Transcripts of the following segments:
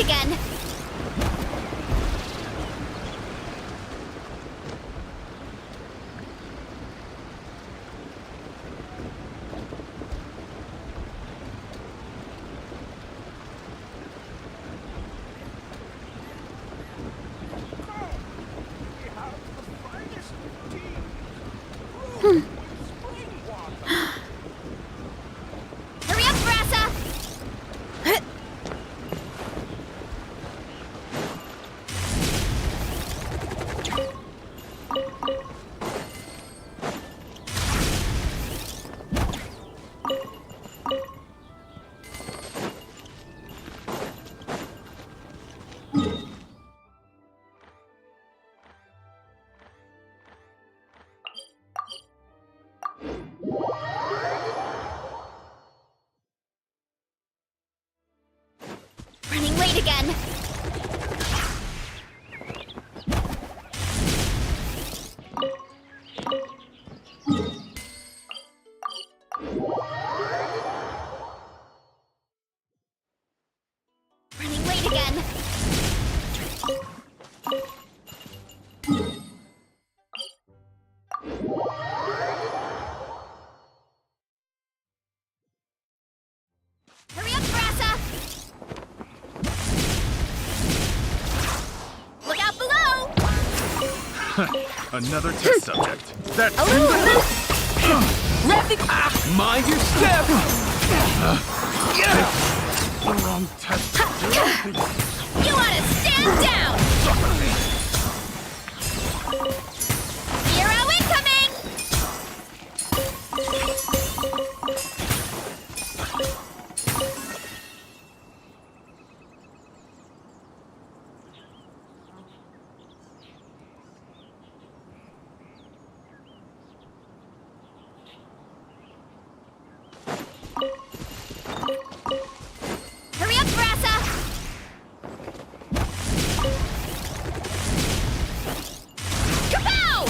again! Hurry up, Brassa! Running late again! Running late again! Hurry up, Brassa! Look out below! Another test subject. That's A little remote! Rev the... mind your step. Wrong test subject. You ought to stand down! Zero incoming! Hurry up, Brassa! Kapow!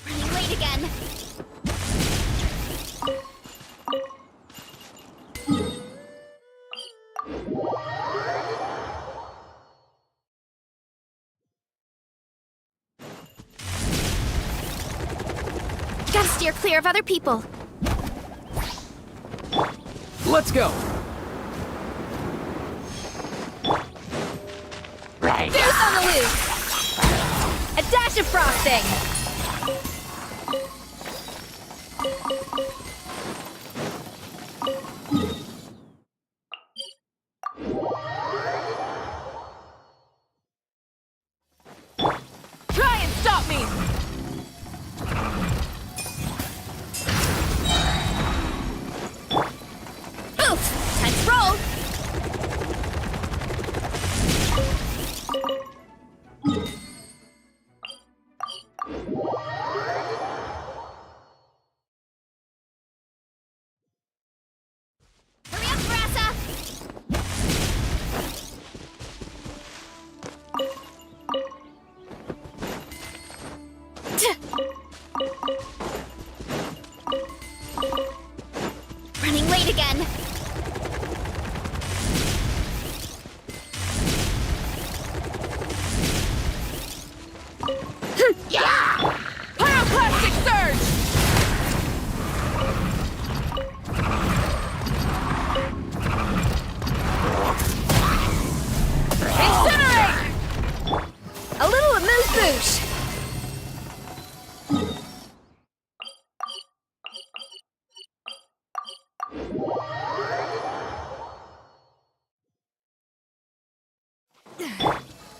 Running late again. Gotta steer clear of other people. Let's go. Goose on the loose! A dash of frosting! Try and stop me. Oof! Time to roll! Hurry up, Brassa! Running late again. Pyroclastic surge. Incinerate. A little amuse-bouche!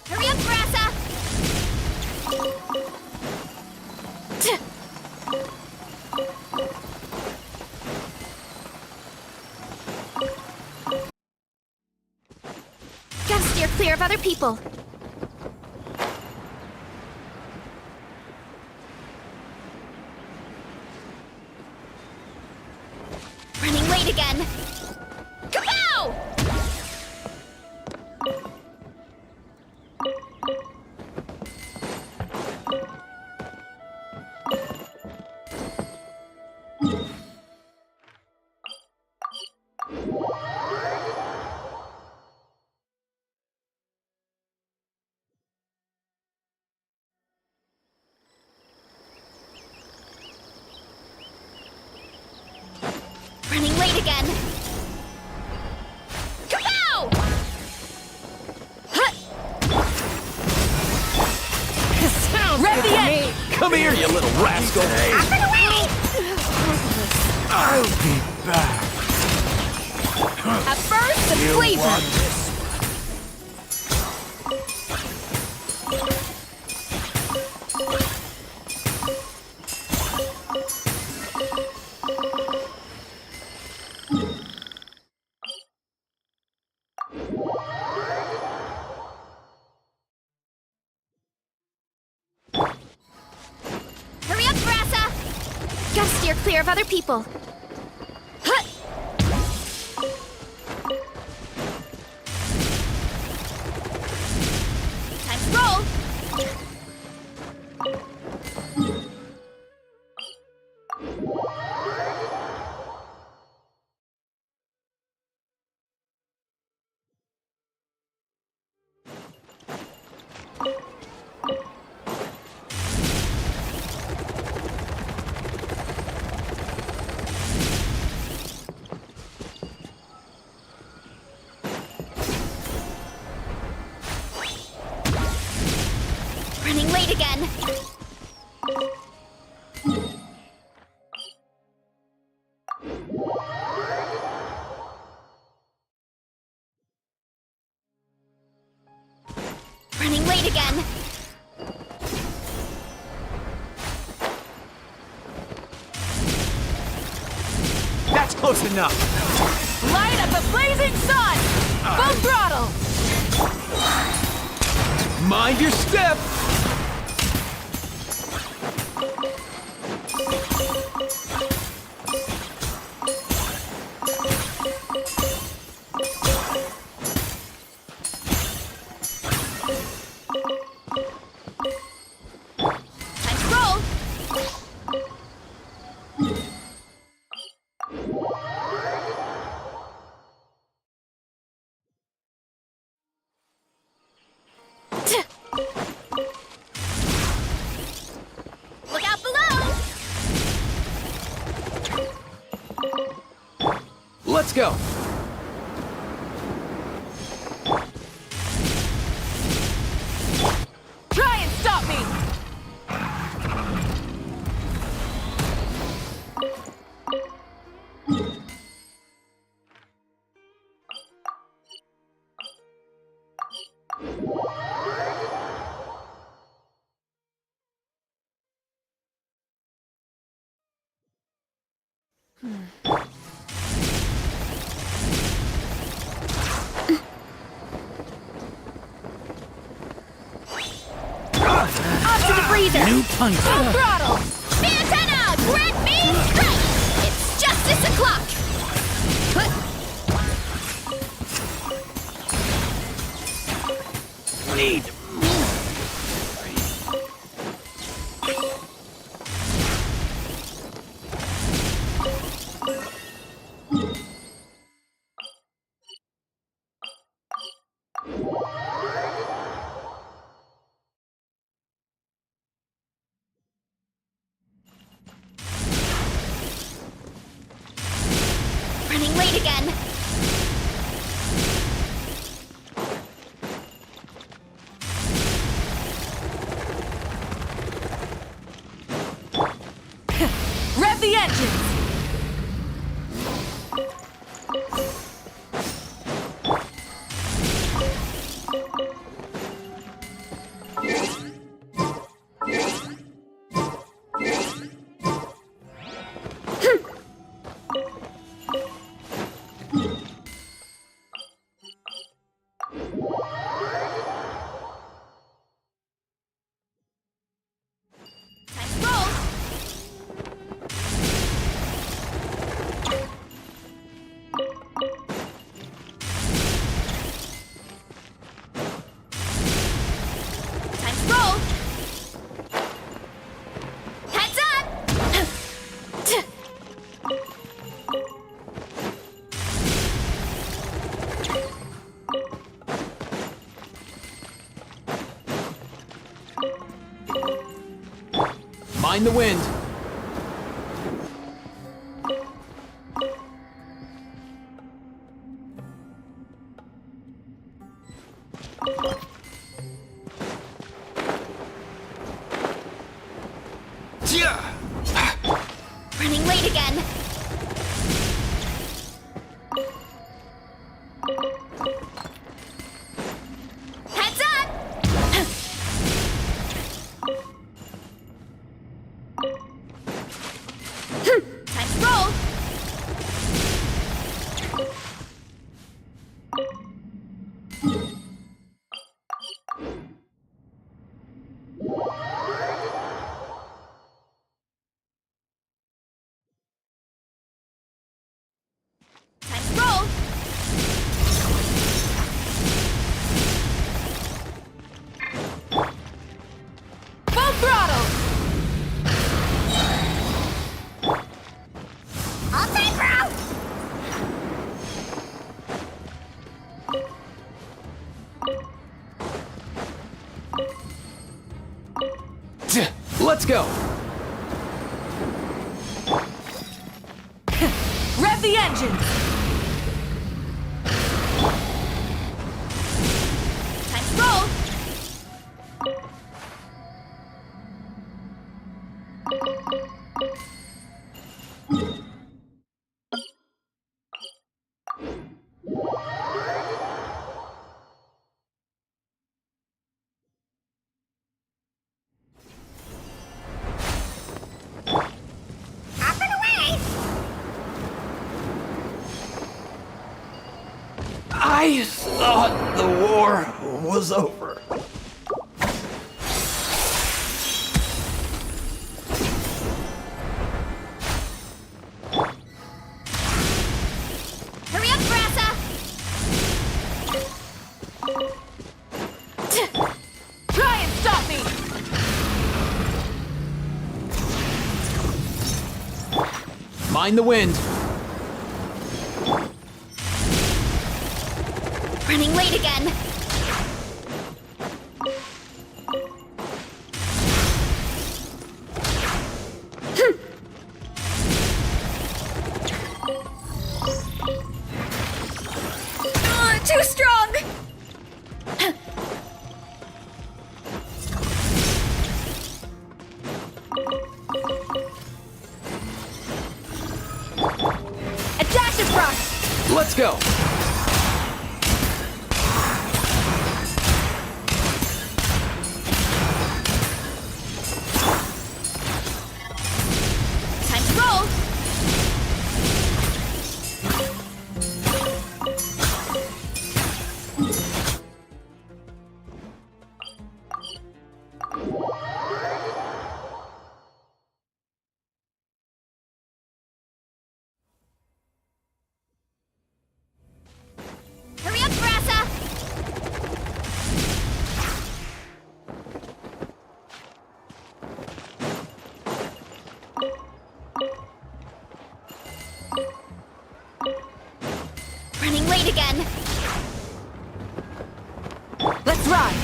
Hurry up, Brassa! Gotta steer clear of other people. Running late again. Kapow! Running late again. Kapow! Sounds Rev good the to end. me. Come here, you little rascal. Up and away! I'll be back. At first, the You flavor. want this? Hurry up, Brassa! Gotta steer clear of other people. Huh. Time to roll! Running late again. Running late again. That's close enough. Light up the blazing sun. Full throttle. Mind your step. Time to roll. Look out below! Let's go. Try and stop me. Off to the breather! New punch. Full throttle. The antenna! Grant me strike! It's justice o'clock! Need. Running late again. Rev the engines. Time to roll! Mind the wind. Running late again. Heads up! Time to roll. Time to roll. Full throttle! All time, bro! Let's go. Rev the engines! Time to roll. Up and away! I thought the war was over. Hurry up, Brassa! Try and stop me! Mind the wind. Running late again. Too strong! A dash of frost! Let's go. Time to roll! Hurry up, Brassa! Running late again. Let's ride!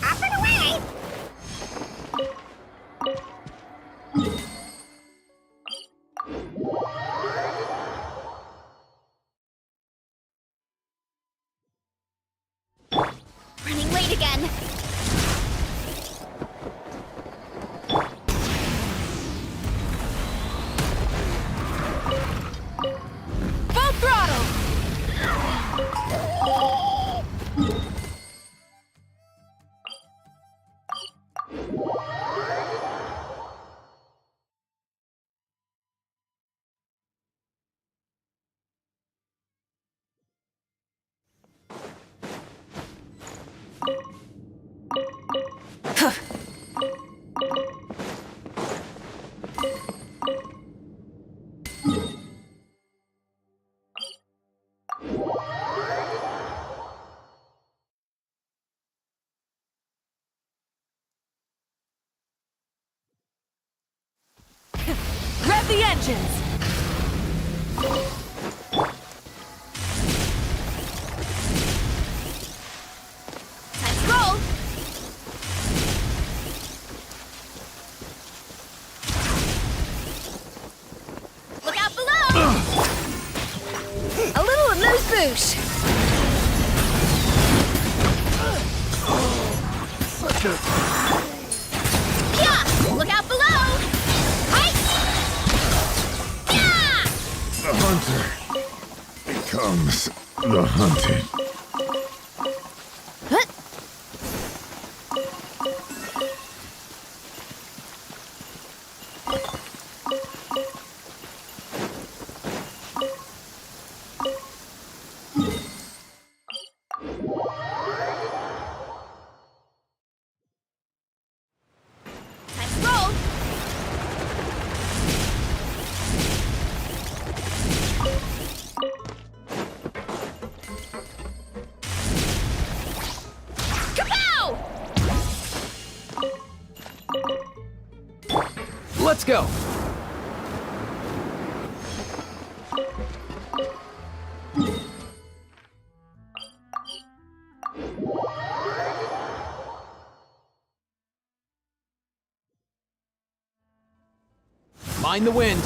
Up and away! Running late again. Full throttle! engines! Time to roll. Look out below! A little amuse bouche. Such a... Yeah! Look out below! Height! Yeah! The hunter becomes the hunted. Huh? Time to roll. Kapow! Let's go! Mind the wind.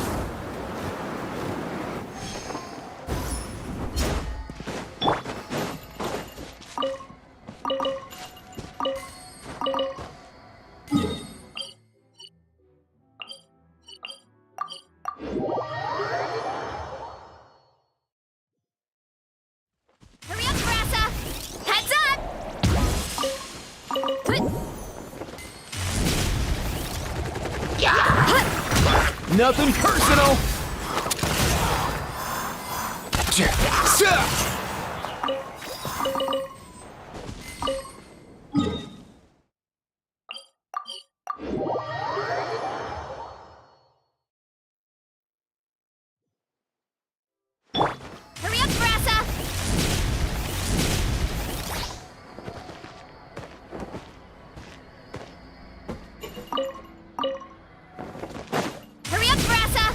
Hurry up, Grassa! Heads up! Nothing personal! Hurry up, Grassa! Hurry up, Grassa!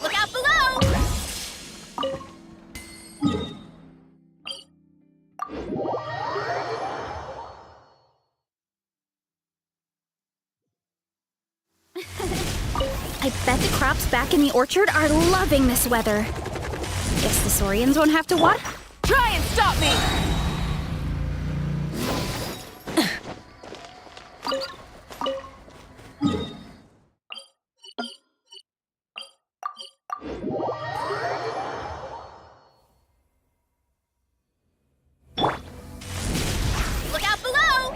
Look out below! I bet the crops back in the orchard are loving this weather. Guess the Saurians won't have to water. Try and stop me! Look out below!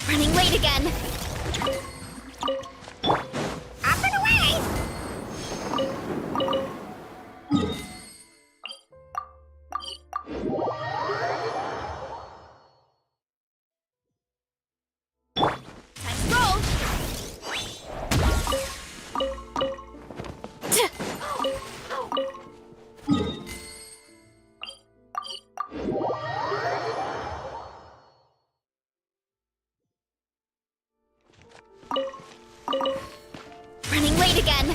Running late again. Up and away! Time to roll. Running late again.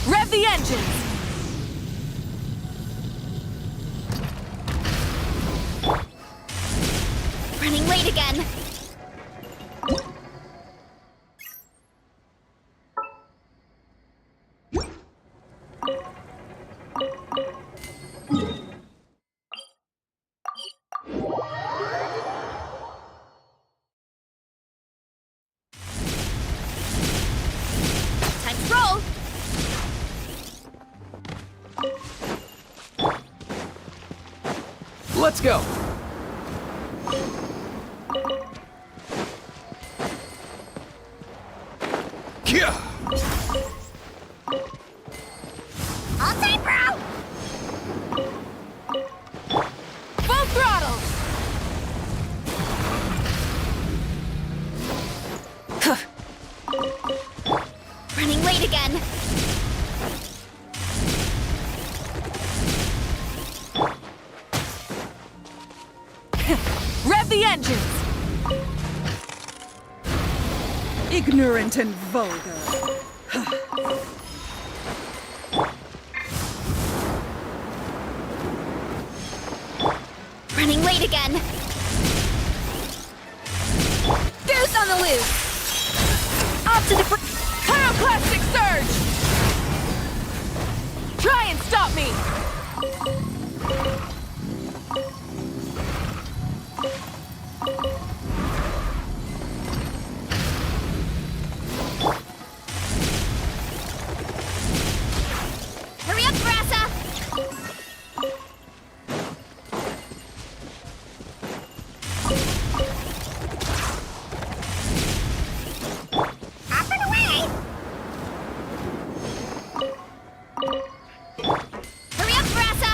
Rev the engines! Running late again. Time to roll. Let's go! Yeah. All time, bro! Full throttle! Running late again. Ignorant and vulgar. Running late again. Goose on the loose. Off to the Pyroclastic surge! Try and stop me! Hurry up, Grassa! Up and away! Hurry up, Grassa!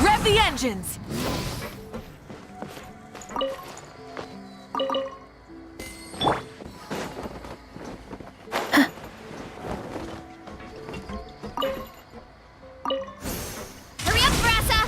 Rev the engines! Hurry up, Grassa!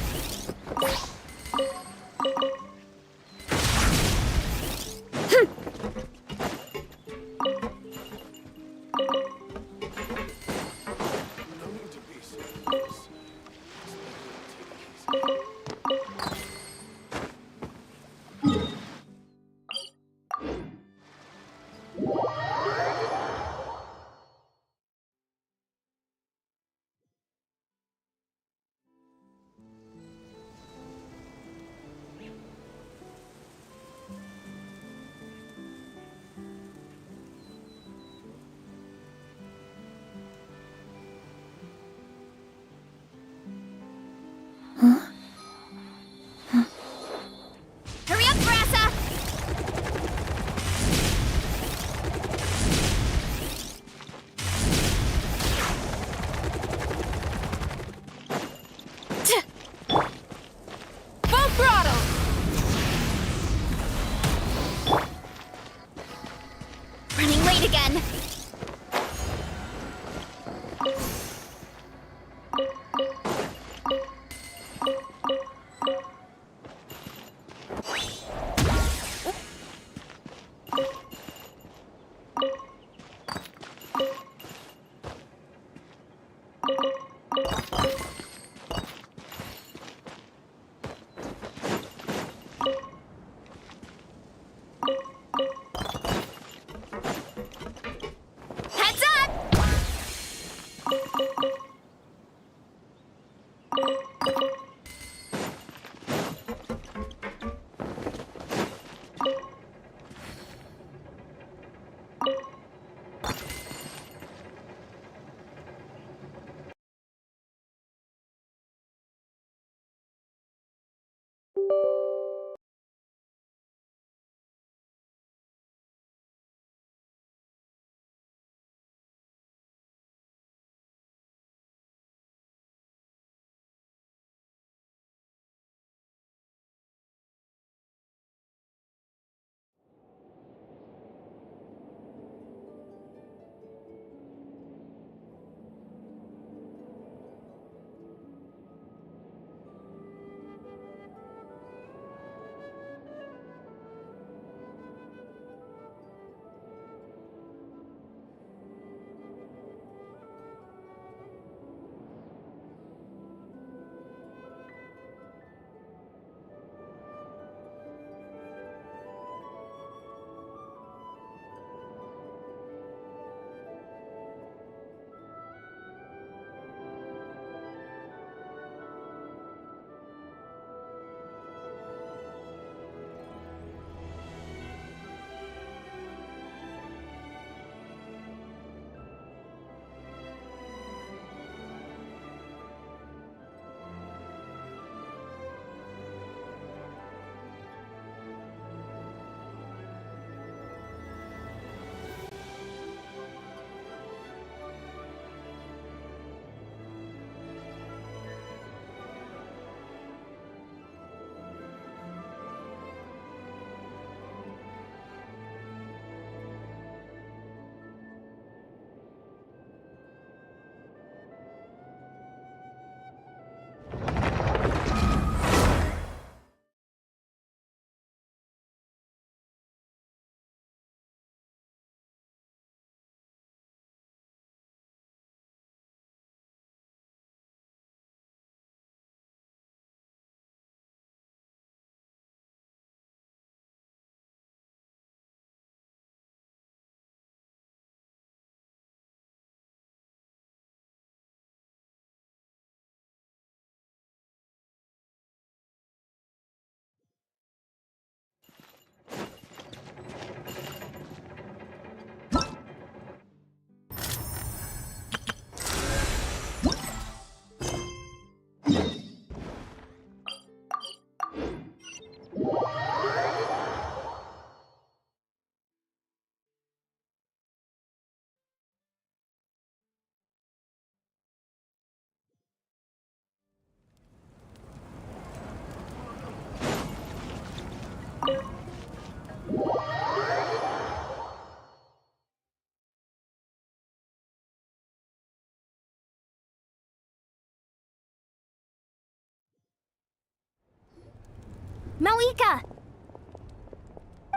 Malika!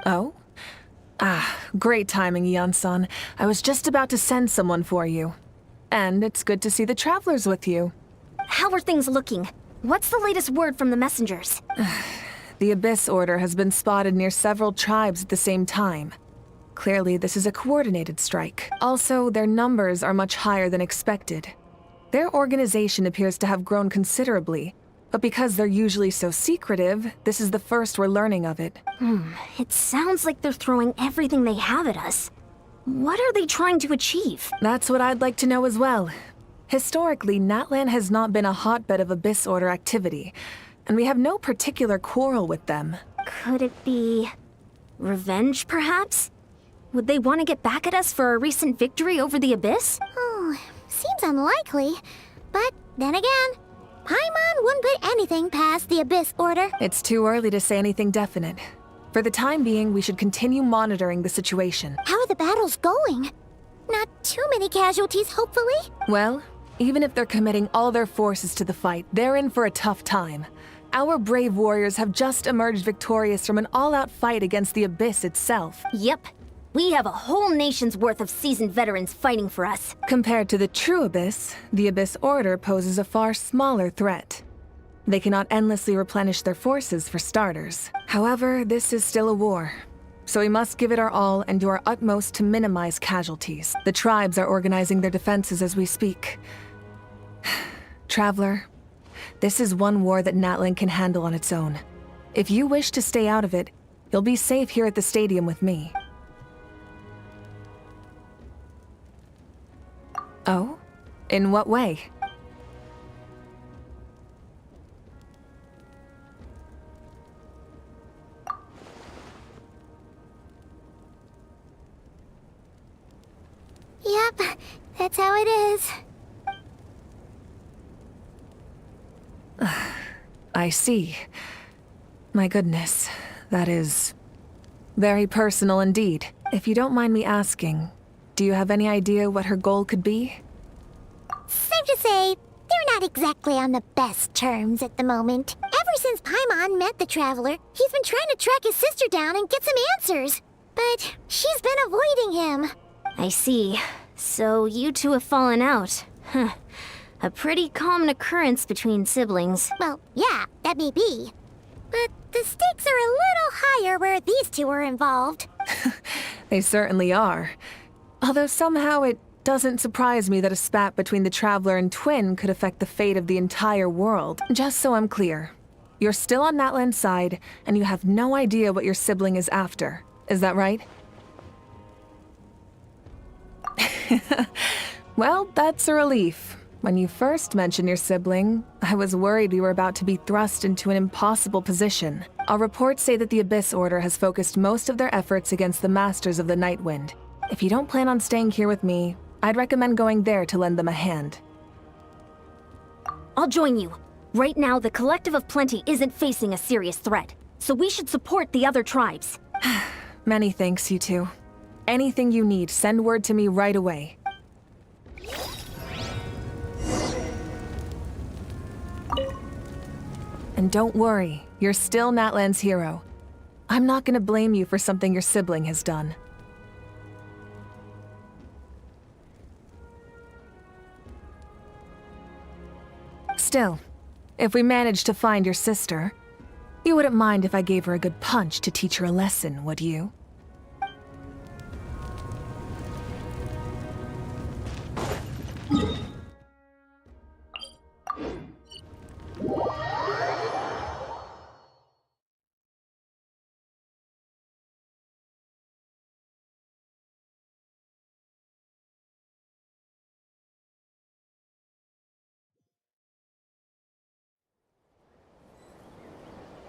Oh? Ah, great timing, Eon-san. I was just about to send someone for you. And it's good to see the travelers with you. How are things looking? What's the latest word from the messengers? The Abyss Order has been spotted near several tribes at the same time. Clearly, this is a coordinated strike. Also, their numbers are much higher than expected. Their organization appears to have grown considerably, but because they're usually so secretive, this is the first we're learning of it. It sounds like they're throwing everything they have at us. What are they trying to achieve? That's what I'd like to know as well. Historically, Natlan has not been a hotbed of Abyss Order activity, and we have no particular quarrel with them. Could it be revenge, perhaps? Would they want to get back at us for a recent victory over the Abyss? Oh, seems unlikely. But then again, Paimon wouldn't put anything past the Abyss Order. It's too early to say anything definite. For the time being, we should continue monitoring the situation. How are the battles going? Not too many casualties, hopefully? Well, even if they're committing all their forces to the fight, they're in for a tough time. Our brave warriors have just emerged victorious from an all-out fight against the Abyss itself. Yep. We have a whole nation's worth of seasoned veterans fighting for us. Compared to the true Abyss, the Abyss Order poses a far smaller threat. They cannot endlessly replenish their forces for starters. However, this is still a war. So we must give it our all and do our utmost to minimize casualties. The tribes are organizing their defenses as we speak. Traveler, this is one war that Natlan can handle on its own. If you wish to stay out of it, you'll be safe here at the stadium with me. Oh? In what way? Yep, that's how it is. I see. My goodness, that is very personal indeed. If you don't mind me asking, do you have any idea what her goal could be? Safe to say, they're not exactly on the best terms at the moment. Ever since Paimon met the Traveler, he's been trying to track his sister down and get some answers. But she's been avoiding him. I see. So you two have fallen out. Huh. A pretty common occurrence between siblings. Well, yeah, that may be. But the stakes are a little higher where these two are involved. They certainly are. Although somehow it doesn't surprise me that a spat between the Traveler and Twin could affect the fate of the entire world. Just so I'm clear, you're still on Natlan's side, and you have no idea what your sibling is after. Is that right? Well, that's a relief. When you first mentioned your sibling, I was worried we were about to be thrust into an impossible position. Our reports say that the Abyss Order has focused most of their efforts against the Masters of the Nightwind. If you don't plan on staying here with me, I'd recommend going there to lend them a hand. I'll join you. Right now, the Collective of Plenty isn't facing a serious threat, so we should support the other tribes. Many thanks, you two. Anything you need, send word to me right away. And don't worry, you're still Natlan's hero. I'm not gonna blame you for something your sibling has done. Still, if we manage to find your sister, you wouldn't mind if I gave her a good punch to teach her a lesson, would you?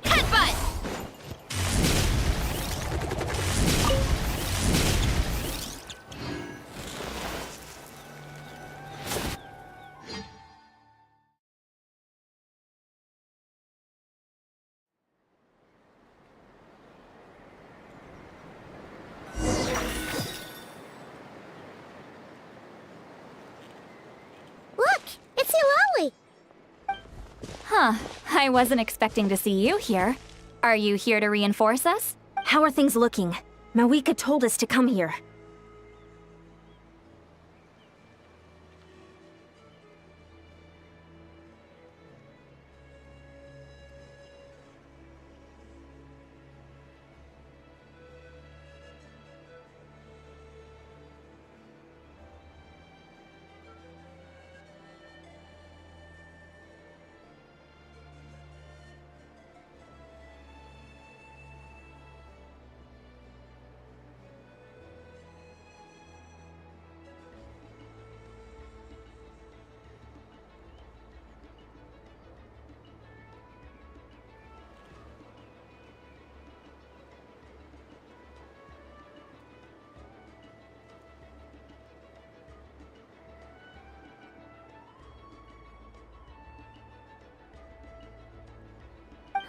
Headbutt! Look, it's Eulalie. Huh. I wasn't expecting to see you here. Are you here to reinforce us? How are things looking? Mawika told us to come here.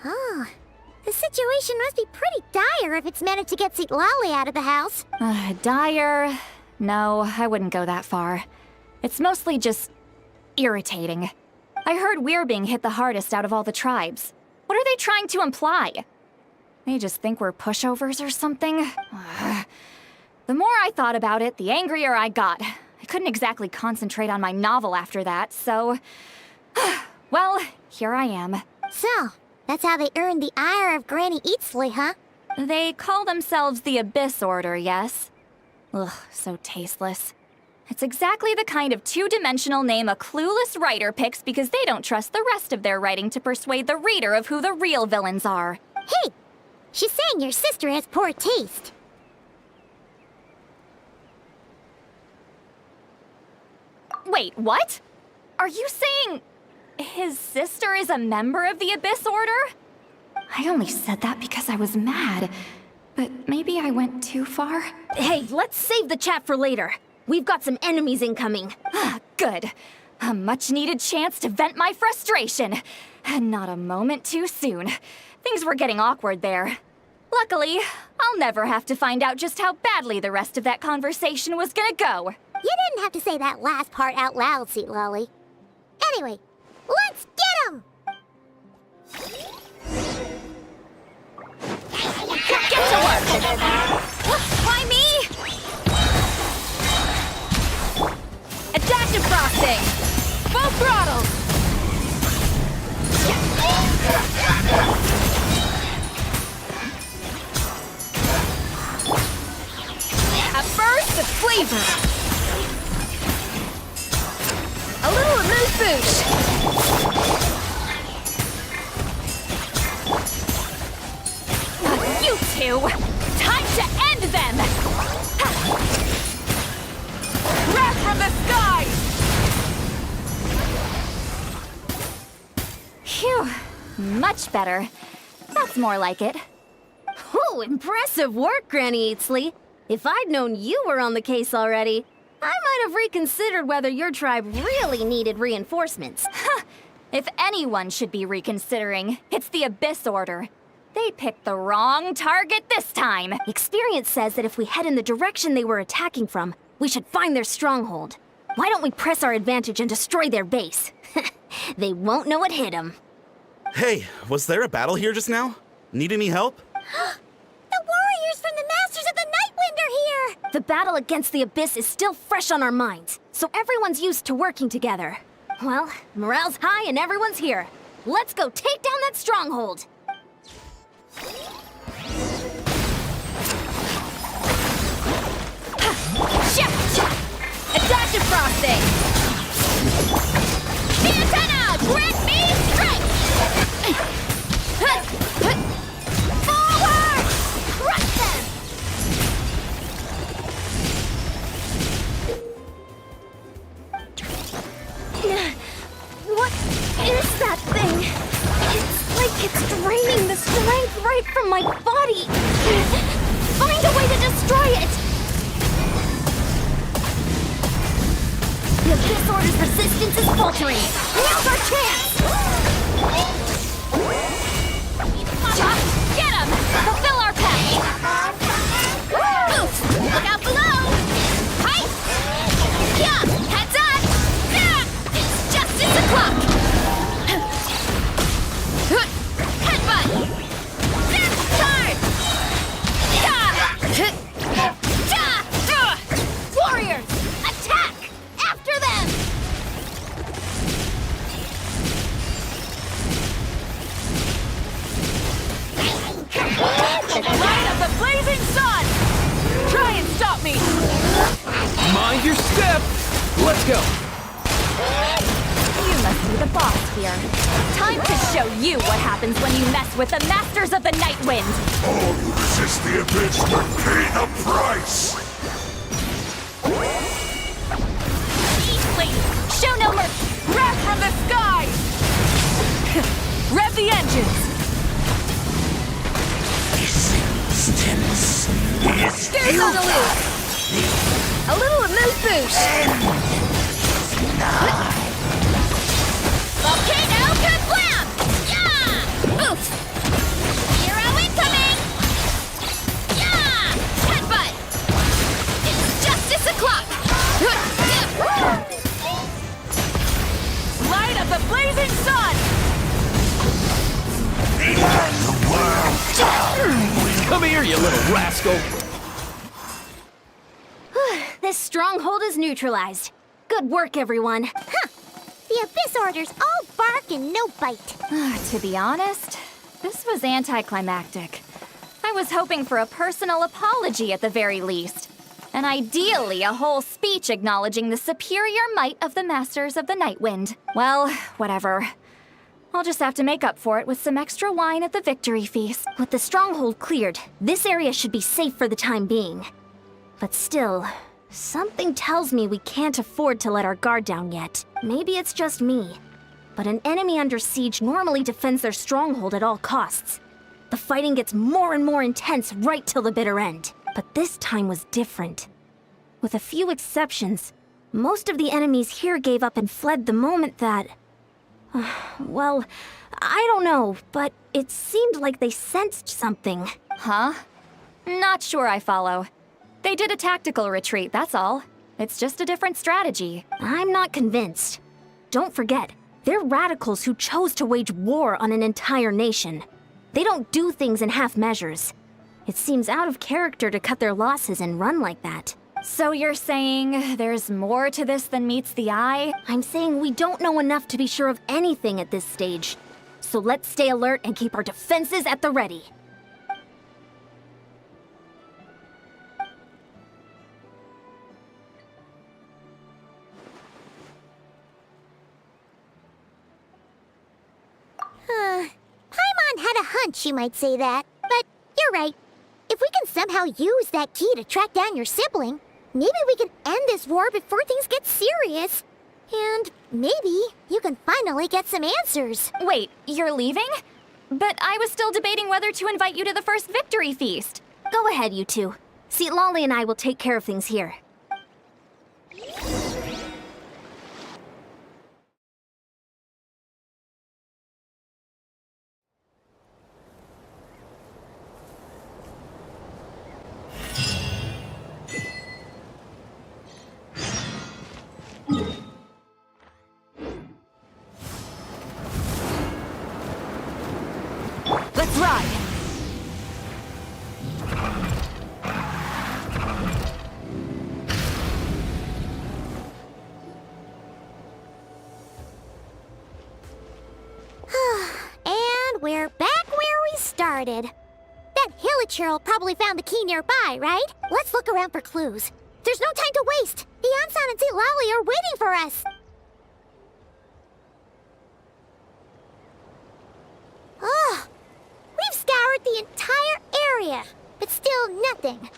Oh, the situation must be pretty dire if it's managed to get Lolly out of the house. Dire? No, I wouldn't go that far. It's mostly just irritating. I heard we're being hit the hardest out of all the tribes. What are they trying to imply? They just think we're pushovers or something? The more I thought about it, the angrier I got. I couldn't exactly concentrate on my novel after that, so... well, here I am. So, that's how they earned the ire of Granny Eatsley, huh? They call themselves the Abyss Order, yes? Ugh, so tasteless. It's exactly the kind of two-dimensional name a clueless writer picks because they don't trust the rest of their writing to persuade the reader of who the real villains are. Hey! She's saying your sister has poor taste. Wait, what? Are you saying his sister is a member of the Abyss Order? I only said that because I was mad, but maybe I went too far. Hey, let's save the chat for later. We've got some enemies incoming. Good. A much-needed chance to vent my frustration. And not a moment too soon. Things were getting awkward there. Luckily, I'll never have to find out just how badly the rest of that conversation was gonna go. You didn't have to say that last part out loud, Sweet Lolly. Anyway, let's get him! Get to work! Why me? Adaptive frosting! Full throttle! A burst of flavor! A little amuse-bouche! You two! Time to end them! Wrath from the sky! Phew. Much better. That's more like it. Oh, impressive work, Granny Eatsley. If I'd known you were on the case already, I might have reconsidered whether your tribe really needed reinforcements. If anyone should be reconsidering, it's the Abyss Order. They picked the wrong target this time. Experience says that if we head in the direction they were attacking from, we should find their stronghold. Why don't we press our advantage and destroy their base? They won't know it hit them. Hey, was there a battle here just now? Need any help? The warriors from the Masters of the Nightwind are here! The battle against the Abyss is still fresh on our minds, so everyone's used to working together. Well, morale's high and everyone's here. Let's go take down that stronghold! Shift! Adaptive frosting! The antenna! Grant me strength! Forward! Crush them! What is that thing? It's like it's draining the strength right from my body. Find a way to destroy it! The Abyss Order's resistance is faltering. Now's our chance! Get him! Fulfill our pact! Boost! Look out below! Hi! Yeah! Heads up! It's justice o'clock! Headbutt! Mind your step! Let's go! You must be the boss here. Time to show you what happens when you mess with the Masters of the Night Wind! All who resist the abyss will pay the price! Easily! Show no mercy! Wrath from the sky! Rev the engines! There's on the loose! A little amuse-bouche! Volcano kablam! Yeah! Oof! Hero incoming! Yeah! Headbutt! It's justice o'clock! Light of the blazing sun! Come here, you little rascal! This stronghold is neutralized. Good work, everyone. The Abyss Order's all bark and no bite. To be honest, this was anticlimactic. I was hoping for a personal apology at the very least. And ideally, a whole speech acknowledging the superior might of the Masters of the Night Wind. Well, whatever. I'll just have to make up for it with some extra wine at the victory feast. With the stronghold cleared, this area should be safe for the time being. But still, something tells me we can't afford to let our guard down yet. Maybe it's just me. But an enemy under siege normally defends their stronghold at all costs. The fighting gets more and more intense right till the bitter end. But this time was different. With a few exceptions, most of the enemies here gave up and fled the moment that... well, I don't know, but it seemed like they sensed something. Huh? Not sure I follow. They did a tactical retreat, that's all. It's just a different strategy. I'm not convinced. Don't forget, they're radicals who chose to wage war on an entire nation. They don't do things in half measures. It seems out of character to cut their losses and run like that. So you're saying there's more to this than meets the eye? I'm saying we don't know enough to be sure of anything at this stage. So let's stay alert and keep our defenses at the ready. Paimon had a hunch you might say that, but you're right. If we can somehow use that key to track down your sibling, maybe we can end this war before things get serious. And maybe you can finally get some answers. Wait, you're leaving? But I was still debating whether to invite you to the first victory feast. Go ahead, you two. See, Lolly and I will take care of things here. Let's ride! And we're back where we started. That Hilichurl probably found the key nearby, right? Let's look around for clues. There's no time to waste. The Ansan and Lolly are waiting for us. Ugh. We've scoured the entire area, but still nothing.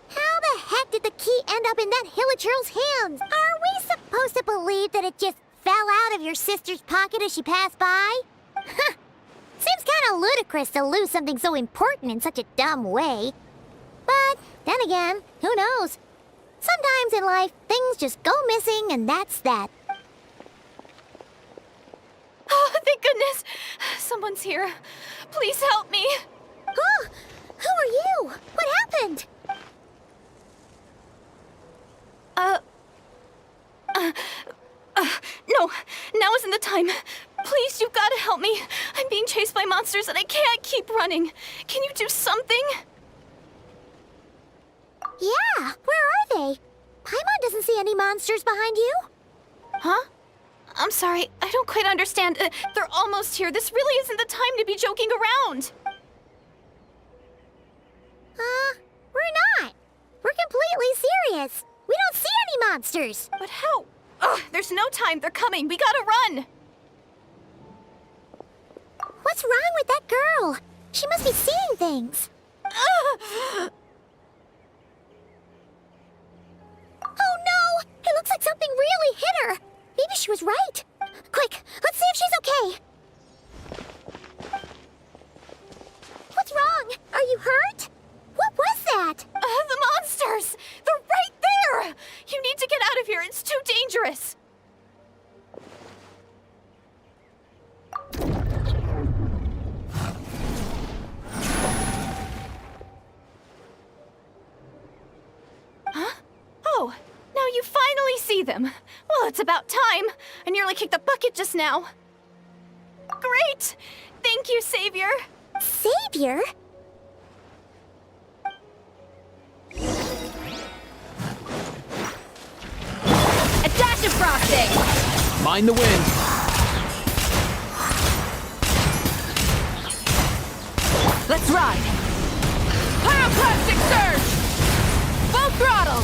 How the heck did the key end up in that Hilichurl's hands? Are we supposed to believe that it just fell out of your sister's pocket as she passed by? Seems kind of ludicrous to lose something so important in such a dumb way. But then again, who knows? Sometimes in life, things just go missing and that's that. Oh, thank goodness! Someone's here. Please help me. Huh? Who are you? What happened? No, now isn't the time. Please, you've got to help me. I'm being chased by monsters and I can't keep running. Can you do something? Yeah, where are they? Paimon doesn't see any monsters behind you. Huh? I'm sorry, I don't quite understand. They're almost here. This really isn't the time to be joking around. We're not. We're completely serious. We don't see any monsters. But how? Ugh, there's no time. They're coming. We gotta run. What's wrong with that girl? She must be seeing things. Ugh. Oh no! It looks like something really hit her. Maybe she was right. Quick, let's see if she's okay. What's wrong? Are you hurt? What was that? The monsters! They're right there! You need to get out of here. It's too dangerous. Huh? Oh, now you finally see them. Well, it's about time. I nearly kicked the bucket just now. Great! Thank you, Savior. Savior? A dash of frosting! Mind the wind. Let's ride! Pyroclastic surge! Full throttle!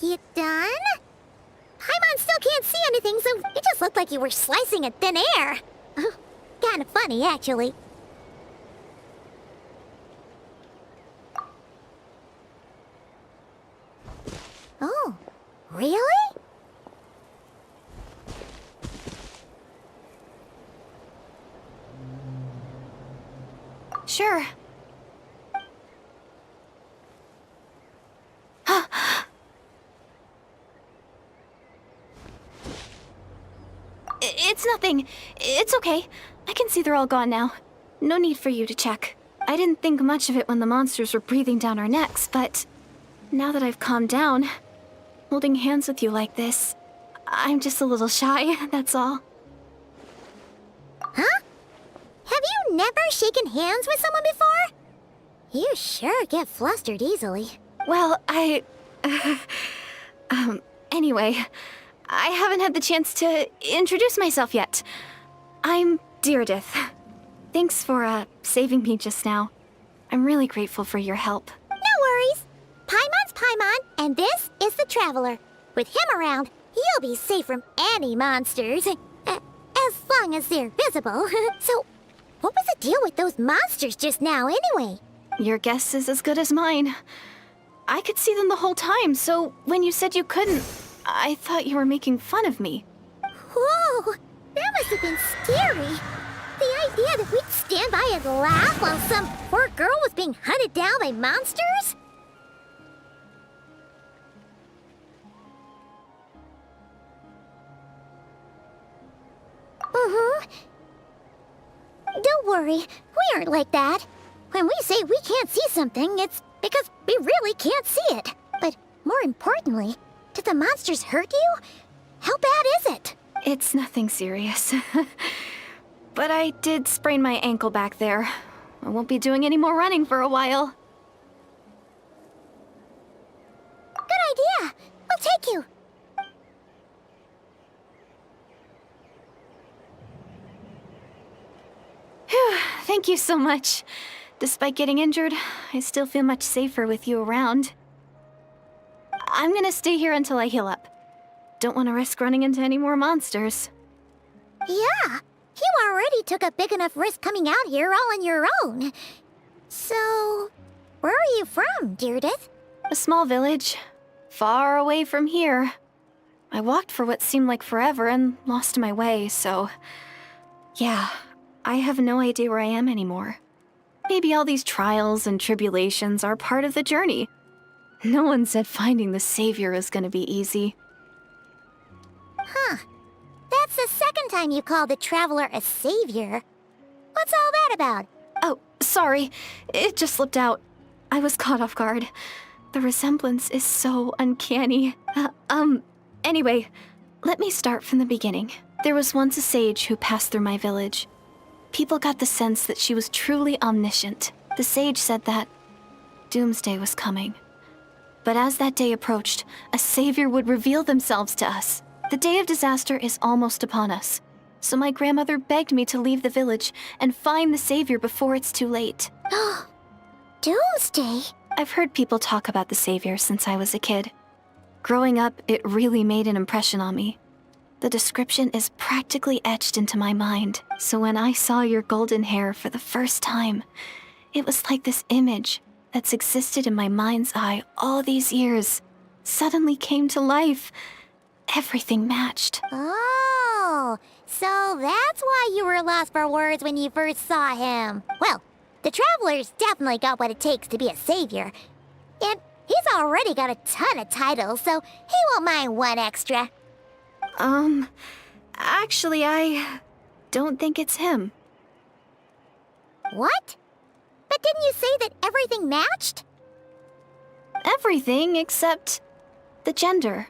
You done? Paimon still can't see anything, so it just looked like you were slicing at thin air. Kinda funny, actually. Oh, really? Sure. It's nothing. It's okay. I can see they're all gone now. No need for you to check. I didn't think much of it when the monsters were breathing down our necks, but now that I've calmed down, holding hands with you like this, I'm just a little shy, that's all. Huh? Have you never shaken hands with someone before? You sure get flustered easily. Well, anyway, I haven't had the chance to introduce myself yet. I'm Deirdith. Thanks for, saving me just now. I'm really grateful for your help. No worries. Paimon's Paimon, and this is the Traveler. With him around, you'll be safe from any monsters. As long as they're visible. So, what was the deal with those monsters just now, anyway? Your guess is as good as mine. I could see them the whole time, so when you said you couldn't, I thought you were making fun of me. Whoa! That must have been scary. The idea that we'd stand by and laugh while some poor girl was being hunted down by monsters? Don't worry, we aren't like that. When we say we can't see something, it's because we really can't see it. But more importantly, did the monsters hurt you? How bad is it? It's nothing serious. But I did sprain my ankle back there. I won't be doing any more running for a while. Good idea. We'll take you. Phew, thank you so much. Despite getting injured, I still feel much safer with you around. I'm gonna stay here until I heal up. Don't want to risk running into any more monsters. Yeah, you already took a big enough risk coming out here all on your own. So, where are you from, Deirdith? A small village, far away from here. I walked for what seemed like forever and lost my way, so... yeah, I have no idea where I am anymore. Maybe all these trials and tribulations are part of the journey. No one said finding the Savior is gonna be easy. Huh. That's the second time you called the Traveler a savior. What's all that about? Oh, sorry. It just slipped out. I was caught off guard. The resemblance is so uncanny. Anyway, let me start from the beginning. There was once a sage who passed through my village. People got the sense that she was truly omniscient. The sage said that doomsday was coming. But as that day approached, a savior would reveal themselves to us. The day of disaster is almost upon us. So my grandmother begged me to leave the village and find the Savior before it's too late. Doomsday? I've heard people talk about the Savior since I was a kid. Growing up, it really made an impression on me. The description is practically etched into my mind. So when I saw your golden hair for the first time, it was like this image that's existed in my mind's eye all these years suddenly came to life. Everything matched. Oh, so that's why you were lost for words when you first saw him. Well, the Traveler's definitely got what it takes to be a savior. And he's already got a ton of titles, so he won't mind one extra. Actually, I don't think it's him. What? But didn't you say that everything matched? Everything except the gender.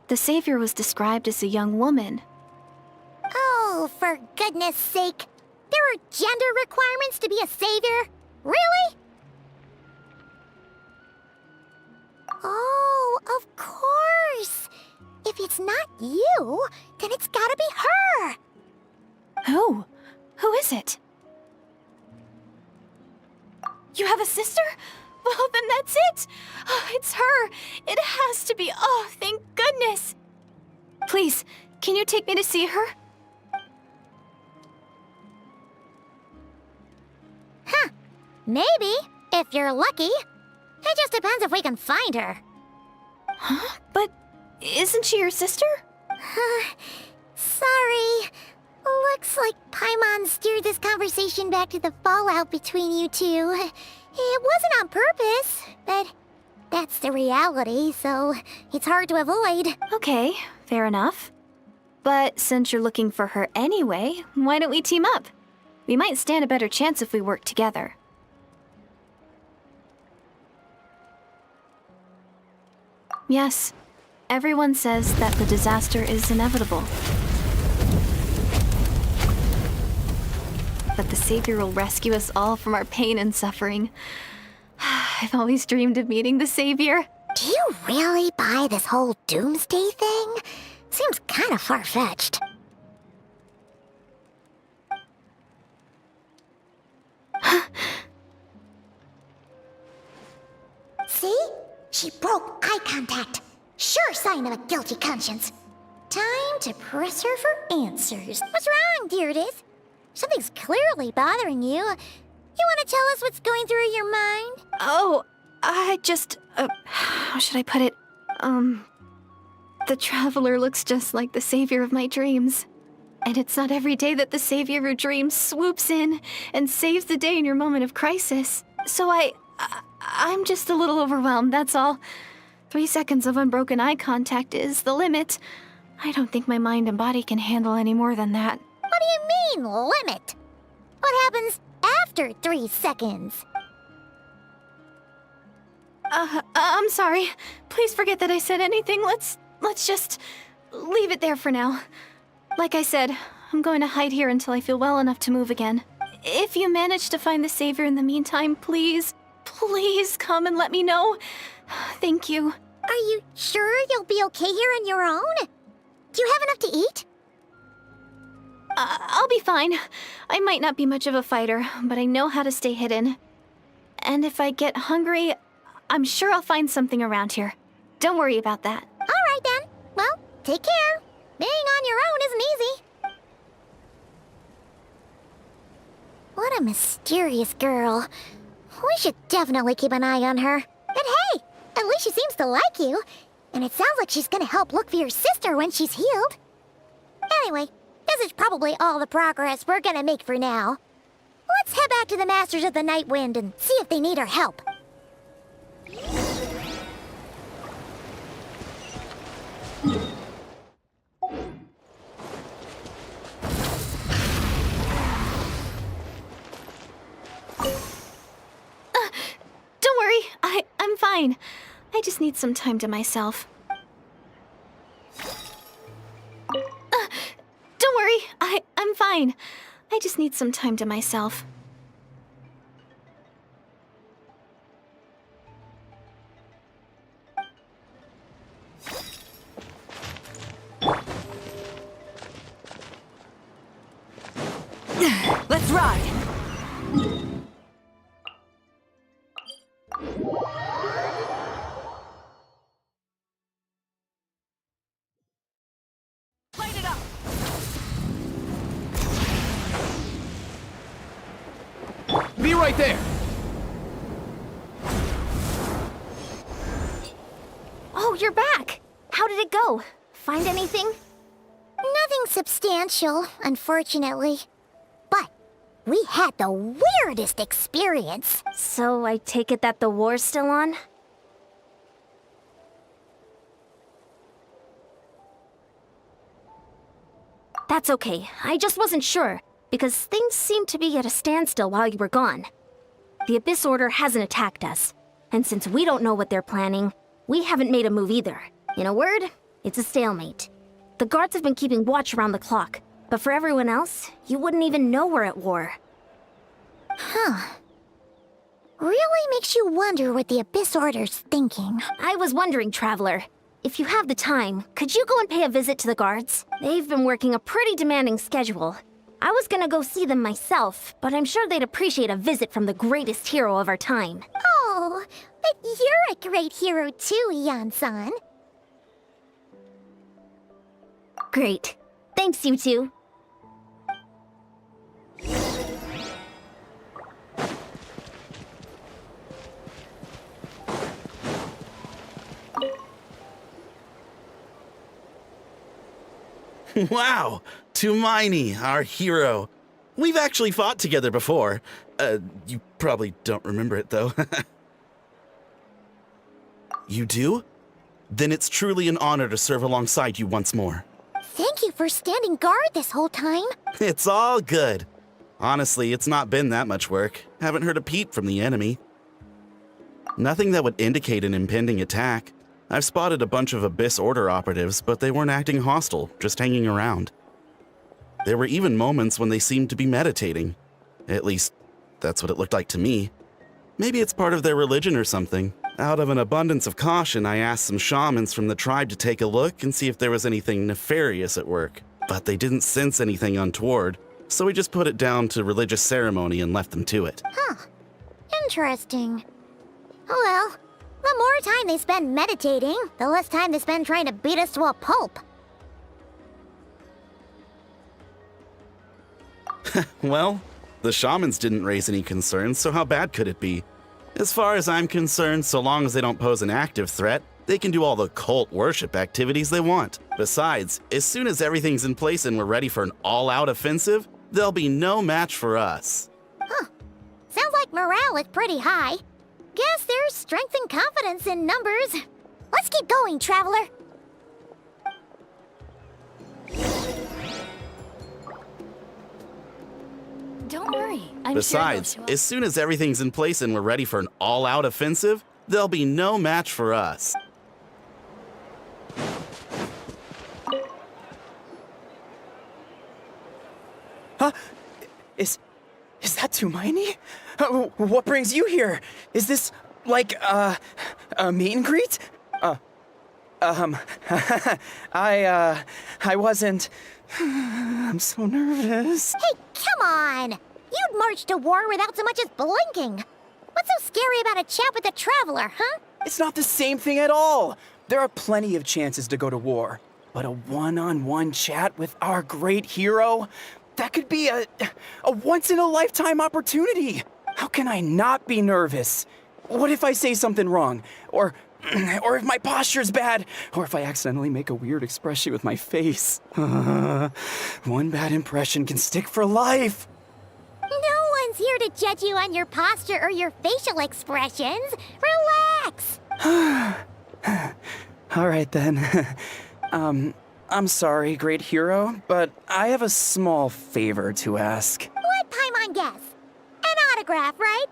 The Savior was described as a young woman. Oh, for goodness sake. There are gender requirements to be a savior? Really? Oh, of course. If it's not you, then it's gotta be her. Who? Who is it? You have a sister? Well, then that's it! Oh, it's her! It has to be! Oh, thank goodness! Please, can you take me to see her? Huh. Maybe, if you're lucky. It just depends if we can find her. Huh? But isn't she your sister? Sorry. Looks like Paimon steered this conversation back to the fallout between you two. It wasn't on purpose, but that's the reality, so it's hard to avoid. Okay, fair enough. But since you're looking for her anyway, why don't we team up? We might stand a better chance if we work together. Yes, everyone says that the disaster is inevitable. But the Savior will rescue us all from our pain and suffering. I've always dreamed of meeting the Savior. Do you really buy this whole doomsday thing? Seems kind of far-fetched. See? She broke eye contact. Sure sign of a guilty conscience. Time to press her for answers. What's wrong, Deirdis? Something's clearly bothering you. You want to tell us what's going through your mind? Oh, I just... how should I put it? The Traveler looks just like the Savior of my dreams. And it's not every day that the Savior of your dreams swoops in and saves the day in your moment of crisis. So I'm just a little overwhelmed, that's all. 3 seconds of unbroken eye contact is the limit. I don't think my mind and body can handle any more than that. What do you mean, limit? What happens after 3 seconds? I'm sorry. Please forget that I said anything. Let's just leave it there for now. Like I said, I'm going to hide here until I feel well enough to move again. If you manage to find the Savior in the meantime, please come and let me know. Thank you. Are you sure you'll be okay here on your own? Do you have enough to eat? I'll be fine. I might not be much of a fighter, but I know how to stay hidden. And if I get hungry, I'm sure I'll find something around here. Don't worry about that. All right then. Well, take care. Being on your own isn't easy. What a mysterious girl. We should definitely keep an eye on her. But hey, at least she seems to like you. And it sounds like she's gonna help look for your sister when she's healed. Anyway, this is probably all the progress we're gonna make for now. Let's head back to the Masters of the Night Wind and see if they need our help. Don't worry, I'm fine. I just need some time to myself. Don't worry, I'm fine. I just need some time to myself. Let's ride! Light it up! Be right there! Oh, you're back! How did it go? Find anything? Nothing substantial, unfortunately. But we had the weirdest experience. So I take it that the war's still on? That's okay. I just wasn't sure, because things seemed to be at a standstill while you were gone. The Abyss Order hasn't attacked us, and since we don't know what they're planning, we haven't made a move either. In a word, it's a stalemate. The guards have been keeping watch around the clock, but for everyone else, you wouldn't even know we're at war. Really makes you wonder what the Abyss Order's thinking. I was wondering, Traveler, if you have the time, could you go and pay a visit to the guards? They've been working a pretty demanding schedule. I was gonna go see them myself, but I'm sure they'd appreciate a visit from the greatest hero of our time. Oh, but you're a great hero too, Yan-san. Great. Thanks, you two. Wow, Tumaini, our hero. We've actually fought together before. You probably don't remember it, though. You do? Then it's truly an honor to serve alongside you once more. Thank you for standing guard this whole time. It's all good. Honestly, it's not been that much work. Haven't heard a peep from the enemy. Nothing that would indicate an impending attack. I've spotted a bunch of Abyss Order operatives, but they weren't acting hostile, just hanging around. There were even moments when they seemed to be meditating. At least, that's what it looked like to me. Maybe it's part of their religion or something. Out of an abundance of caution, I asked some shamans from the tribe to take a look and see if there was anything nefarious at work. But they didn't sense anything untoward, so we just put it down to religious ceremony and left them to it. Interesting. Oh well, the more time they spend meditating, the less time they spend trying to beat us to a pulp. Well, the shamans didn't raise any concerns, so how bad could it be? As far as I'm concerned, so long as they don't pose an active threat, they can do all the cult worship activities they want. Besides, as soon as everything's in place and we're ready for an all-out offensive, there'll be no match for us. Sounds like morale is pretty high. Guess there's strength and confidence in numbers. Let's keep going, Traveler. Don't worry. Besides, as soon as everything's in place and we're ready for an all-out offensive, there'll be no match for us. Huh? Is that Tumaini? What brings you here? Is this, like, a meet and greet? I wasn't... I'm so nervous. Hey, come on! You'd march to war without so much as blinking. What's so scary about a chat with a Traveler, huh? It's not the same thing at all. There are plenty of chances to go to war. But a one-on-one chat with our great hero? That could be a once-in-a-lifetime opportunity. How can I not be nervous? What if I say something wrong? Or if my posture's bad? Or if I accidentally make a weird expression with my face? One bad impression can stick for life. No one's here to judge you on your posture or your facial expressions. Relax! All right, then. I'm sorry, great hero, but I have a small favor to ask. Let Paimon guess. An autograph, right?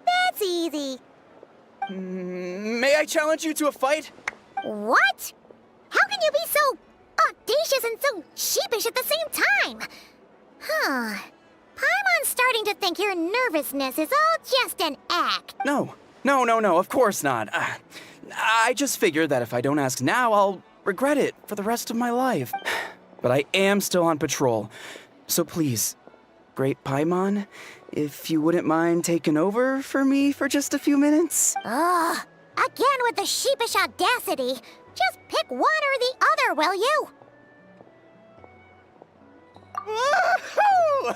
That's easy. May I challenge you to a fight? What? How can you be so audacious and so sheepish at the same time? Paimon's starting to think your nervousness is all just an act. No, of course not. I just figured that if I don't ask now, I'll regret it for the rest of my life. But I am still on patrol, so please, Great Paimon, if you wouldn't mind taking over for me for just a few minutes? Ugh, again with the sheepish audacity. Just pick one or the other, will you? Woohoo!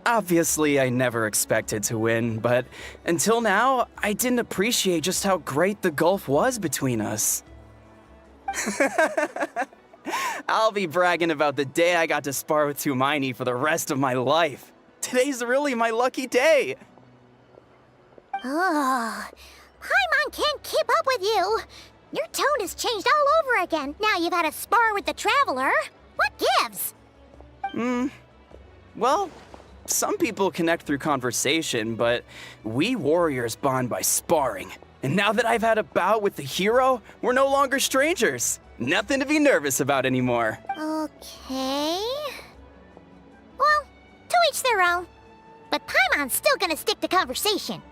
Obviously, I never expected to win, but until now, I didn't appreciate just how great the gulf was between us. I'll be bragging about the day I got to spar with Hermione for the rest of my life. Today's really my lucky day. Ugh, Paimon can't keep up with you. Your tone has changed all over again. Now you've had a spar with the Traveler. What gives? Well, some people connect through conversation, but we warriors bond by sparring. And now that I've had a bout with the hero, we're no longer strangers. Nothing to be nervous about anymore. Okay. Well, to each their own. But Paimon's still gonna stick to conversation.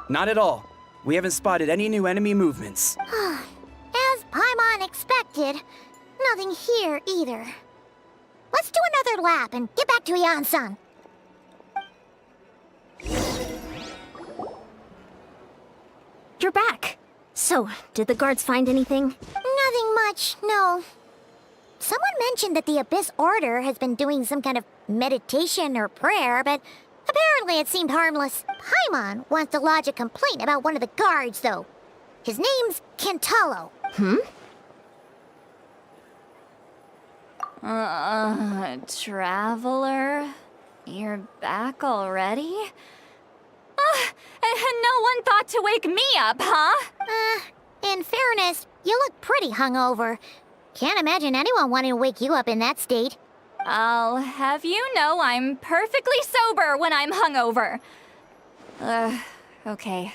Not at all. We haven't spotted any new enemy movements. As Paimon expected, nothing here either. Let's do another lap and get back to Yan-san. You're back. So, did the guards find anything? Nothing much, no. Someone mentioned that the Abyss Order has been doing some kind of meditation or prayer, but apparently it seemed harmless. Paimon wants to lodge a complaint about one of the guards, though. His name's Kentalo. Traveler? You're back already? And no one thought to wake me up, huh? In fairness, you look pretty hungover. Can't imagine anyone wanting to wake you up in that state. I'll have you know I'm perfectly sober when I'm hungover. Okay.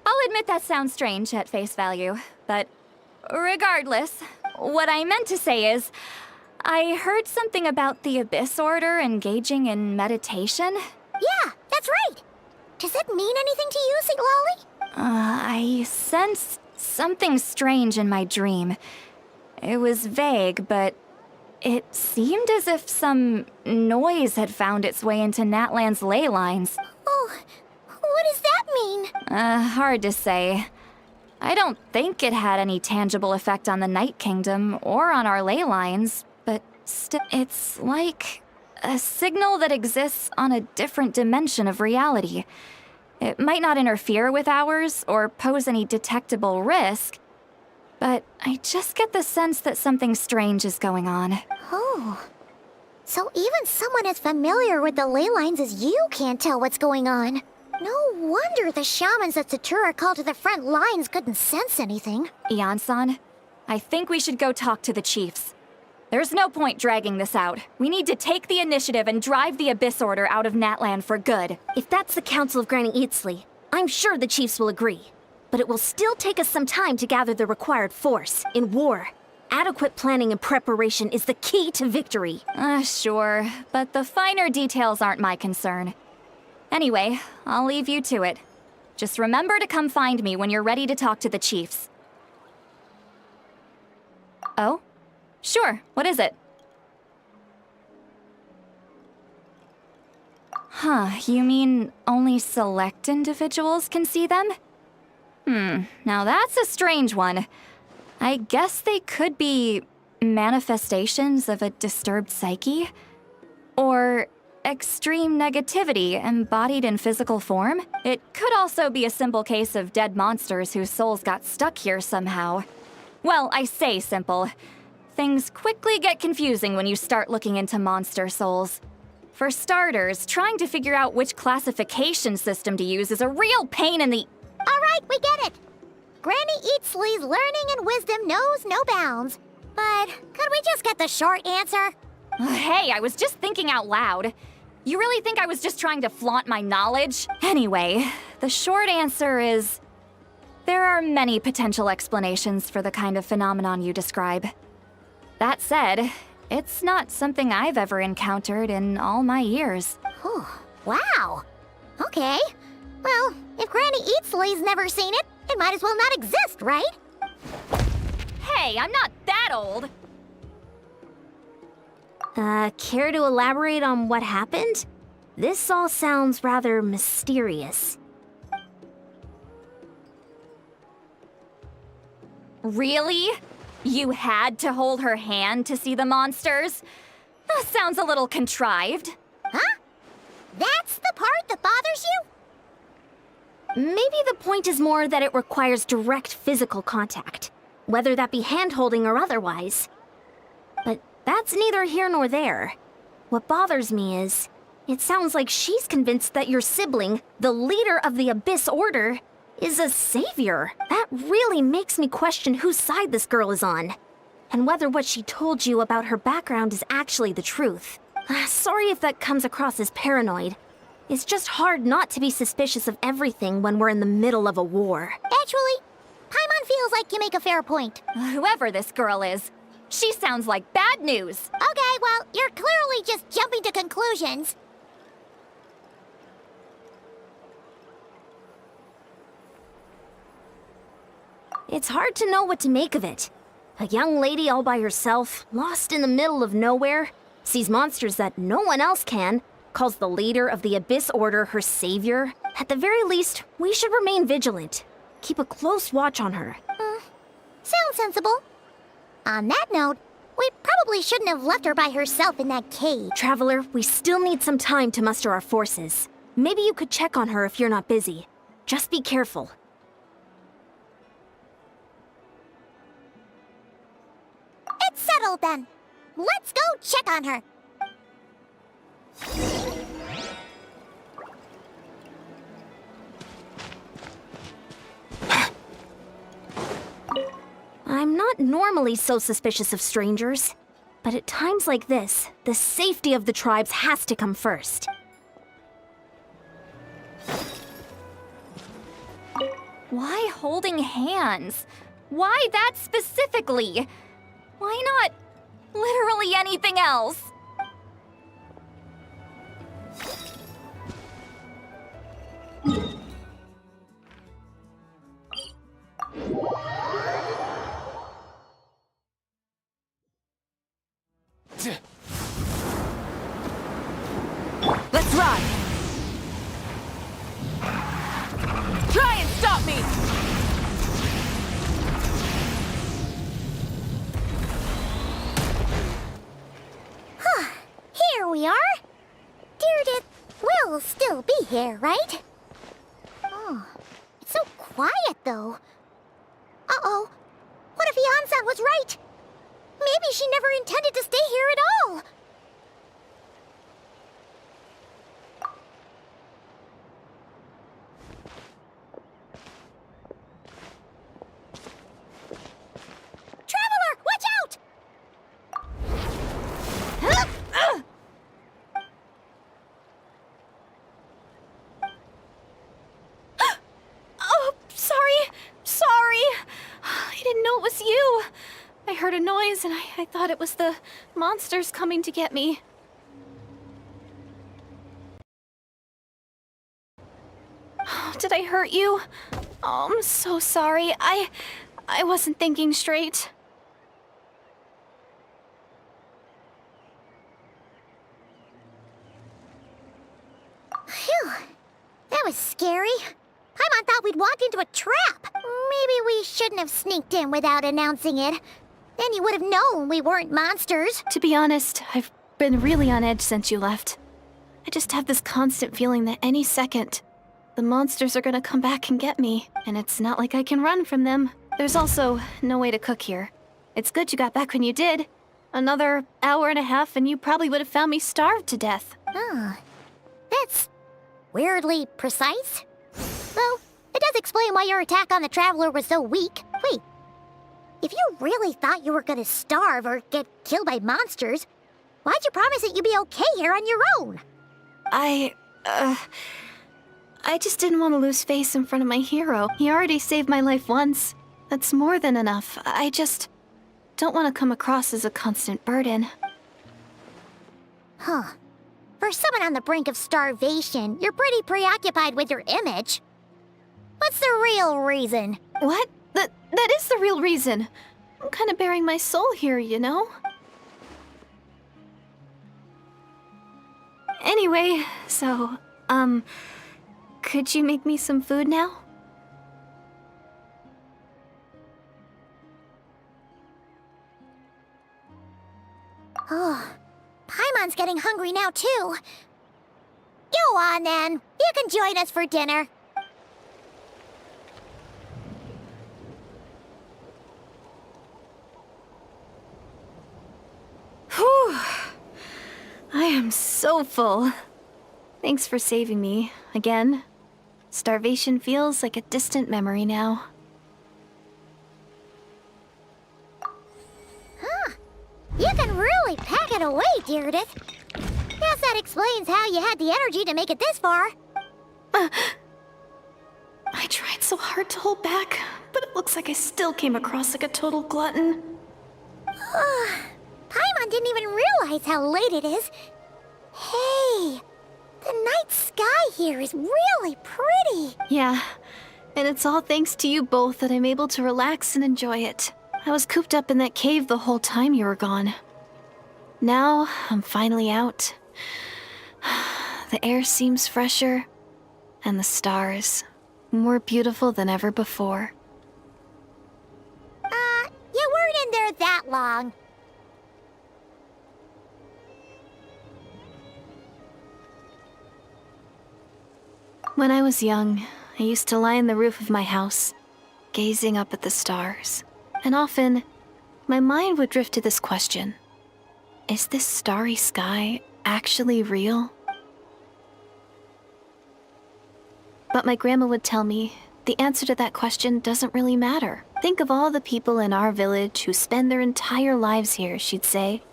I'll admit that sounds strange at face value, but regardless, what I meant to say is, I heard something about the Abyss Order engaging in meditation. Yeah, that's right. Does that mean anything to you, St. Lolly? I sensed something strange in my dream. It was vague, but it seemed as if some noise had found its way into Natlan's ley lines. Oh, what does that mean? Hard to say. I don't think it had any tangible effect on the Night Kingdom or on our ley lines, but still, it's like a signal that exists on a different dimension of reality. It might not interfere with ours or pose any detectable risk, but I just get the sense that something strange is going on. Oh. So even someone as familiar with the ley lines as you can't tell what's going on. No wonder the shamans that Satura called to the front lines couldn't sense anything. Yan-san, I think we should go talk to the chiefs. There's no point dragging this out. We need to take the initiative and drive the Abyss Order out of Natlan for good. If that's the Council of Granny Eatsley, I'm sure the chiefs will agree. But it will still take us some time to gather the required force. In war, adequate planning and preparation is the key to victory. Sure, but the finer details aren't my concern. Anyway, I'll leave you to it. Just remember to come find me when you're ready to talk to the chiefs. Oh? Sure, what is it? You mean only select individuals can see them? Now that's a strange one. I guess they could be manifestations of a disturbed psyche? Or extreme negativity embodied in physical form? It could also be a simple case of dead monsters whose souls got stuck here somehow. Well, I say simple. Things quickly get confusing when you start looking into monster souls. For starters, trying to figure out which classification system to use is a real pain in the... All right, we get it. Granny Eatsley's learning and wisdom knows no bounds. But could we just get the short answer? Hey, I was just thinking out loud. You really think I was just trying to flaunt my knowledge? Anyway, the short answer is... There are many potential explanations for the kind of phenomenon you describe. That said, it's not something I've ever encountered in all my years. Whew, wow. Okay. Well, if Granny Eatsley's never seen it, it might as well not exist, right? Hey, I'm not that old! Care to elaborate on what happened? This all sounds rather mysterious. Really? You had to hold her hand to see the monsters? That sounds a little contrived. Huh? That's the part that bothers you? Maybe the point is more that it requires direct physical contact, whether that be hand-holding or otherwise. But that's neither here nor there. What bothers me is, it sounds like she's convinced that your sibling, the leader of the Abyss Order, is a savior. That really makes me question whose side this girl is on, and whether what she told you about her background is actually the truth. Sorry if that comes across as paranoid. It's just hard not to be suspicious of everything when we're in the middle of a war. Actually, Paimon feels like you make a fair point. Whoever this girl is, she sounds like bad news. Okay, well, you're clearly just jumping to conclusions. It's hard to know what to make of it. A young lady all by herself, lost in the middle of nowhere, sees monsters that no one else can, calls the leader of the Abyss Order her savior. At the very least, we should remain vigilant. Keep a close watch on her. Sounds sensible. On that note, we probably shouldn't have left her by herself in that cave. Traveler, we still need some time to muster our forces. Maybe you could check on her if you're not busy. Just be careful. It's settled then. Let's go check on her. I'm not normally so suspicious of strangers, but at times like this, the safety of the tribes has to come first. Why holding hands? Why that specifically? Why not literally anything else? Let's ride! Try and stop me! Here we are. Deirdre will still be here, right? Oh, it's so quiet, though. Uh-oh. What if Yansan was right? Maybe she never intended to stay here at all. Traveler, watch out! Oh, sorry. I didn't know it was you. I heard a noise and I thought it was the monsters coming to get me. Oh, did I hurt you? Oh, I'm so sorry. I wasn't thinking straight. Phew. That was scary. Paimon thought we'd walked into a trap. Maybe we shouldn't have sneaked in without announcing it. Then you would have known we weren't monsters. To be honest, I've been really on edge since you left. I just have this constant feeling that any second, the monsters are gonna come back and get me. And it's not like I can run from them. There's also no way to cook here. It's good you got back when you did. Another hour and a half and you probably would have found me starved to death. Oh, that's weirdly precise. Though, it does explain why your attack on the Traveler was so weak. Wait, if you really thought you were gonna starve or get killed by monsters, why'd you promise that you'd be okay here on your own? I just didn't want to lose face in front of my hero. He already saved my life once. That's more than enough. I just don't want to come across as a constant burden. Huh. For someone on the brink of starvation, you're pretty preoccupied with your image. What's the real reason? What? That is the real reason. I'm kind of bearing my soul here, you know? Anyway, so, could you make me some food now? Oh, Paimon's getting hungry now, too. Go on, then. You can join us for dinner. Whew. I am so full. Thanks for saving me, again. Starvation feels like a distant memory now. You can really pack it away, Deirdith. Guess that explains how you had the energy to make it this far. I tried so hard to hold back, but it looks like I still came across like a total glutton. Paimon didn't even realize how late it is. Hey, the night sky here is really pretty. Yeah, and it's all thanks to you both that I'm able to relax and enjoy it. I was cooped up in that cave the whole time you were gone. Now, I'm finally out. The air seems fresher, and the stars more beautiful than ever before. You weren't in there that long. When I was young, I used to lie on the roof of my house, gazing up at the stars. And often, my mind would drift to this question. Is this starry sky actually real? But my grandma would tell me, the answer to that question doesn't really matter. Think of all the people in our village who spend their entire lives here, she'd say.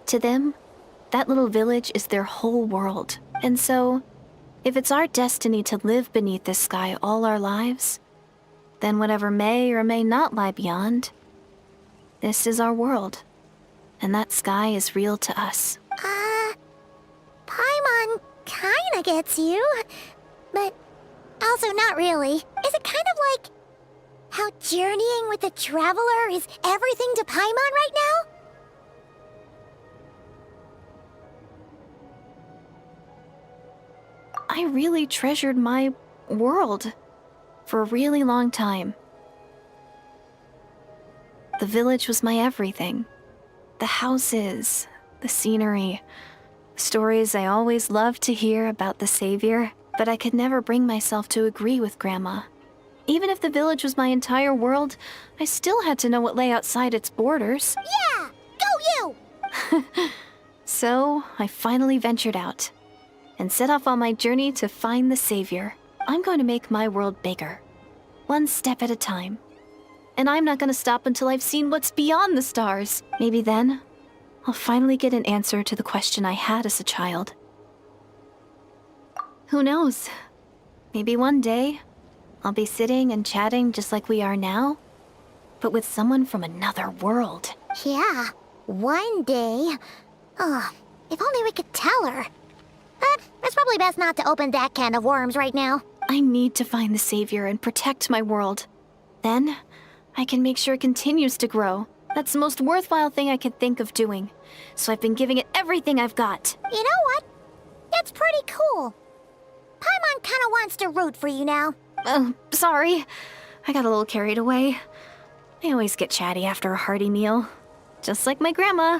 To them, that little village is their whole world. And so, if it's our destiny to live beneath this sky all our lives, then whatever may or may not lie beyond, this is our world. And that sky is real to us. Paimon kinda gets you, but also not really. Is it kind of like how journeying with the Traveler is everything to Paimon right now? I really treasured my world for a really long time. The village was my everything. The houses, the scenery, stories I always loved to hear about the Savior, but I could never bring myself to agree with Grandma. Even if the village was my entire world, I still had to know what lay outside its borders. Yeah! Go you! So, I finally ventured out and set off on my journey to find the Savior. I'm going to make my world bigger, one step at a time. And I'm not going to stop until I've seen what's beyond the stars. Maybe then, I'll finally get an answer to the question I had as a child. Who knows? Maybe one day, I'll be sitting and chatting just like we are now, but with someone from another world. Yeah, one day. Oh, if only we could tell her. But it's probably best not to open that can of worms right now. I need to find the Savior and protect my world. Then, I can make sure it continues to grow. That's the most worthwhile thing I can think of doing. So I've been giving it everything I've got. You know what? It's pretty cool. Paimon kinda wants to root for you now. Sorry. I got a little carried away. I always get chatty after a hearty meal. Just like my grandma.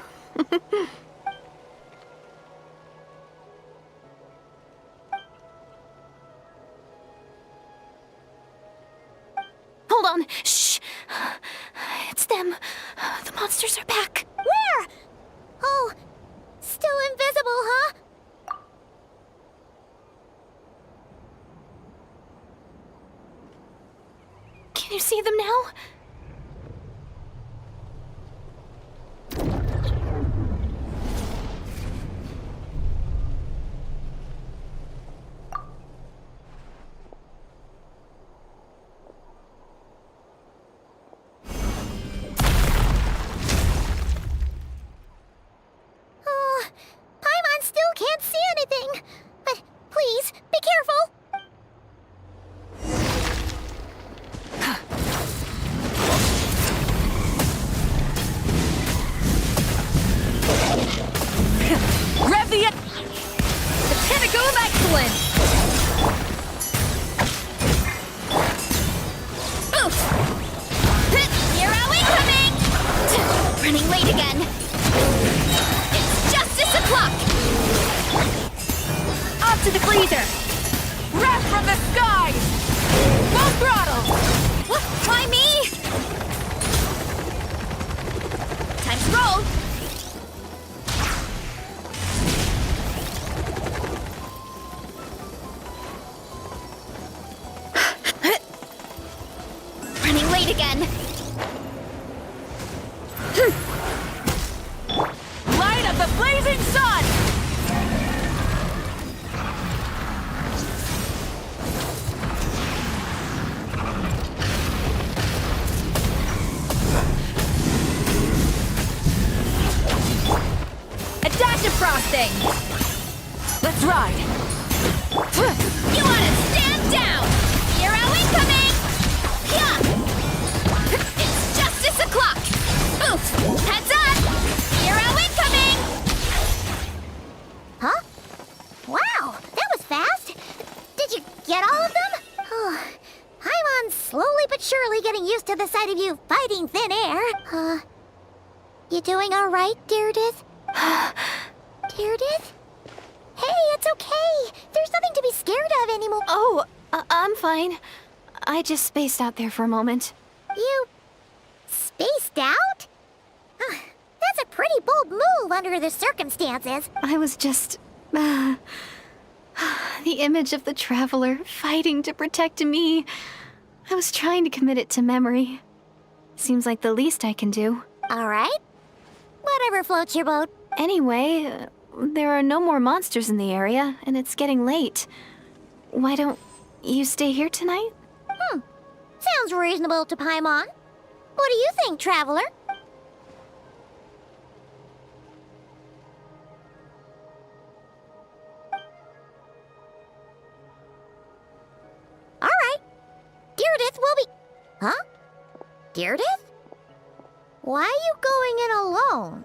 Hold on. Shh. It's them. The monsters are back. Where? Oh, still invisible, huh? Can you see them now? of the skies! Full throttle! Why me? Time to roll! Running late again. Light of the blazing sun! A dash of frosting! Let's ride! You wanna stand down! Hero incoming! Yeah! It's justice o'clock! Oof! Heads up! Hero incoming! Huh? Wow, that was fast. Did you get all of them? Oh, Paimon's slowly but surely getting used to the sight of you fighting thin air. You doing all right, Deirdith? Deirdith? Hey, it's okay. There's nothing to be scared of anymore. Oh, I'm fine. I just spaced out there for a moment. You spaced out? That's a pretty bold move under the circumstances. I was just... the image of the Traveler fighting to protect me. I was trying to commit it to memory. Seems like the least I can do. All right. Whatever floats your boat. Anyway, there are no more monsters in the area, and it's getting late. Why don't you stay here tonight? Sounds reasonable to Paimon. What do you think, Traveler? All right. Deirdith will be... Huh? Deirdith? Why are you going in alone?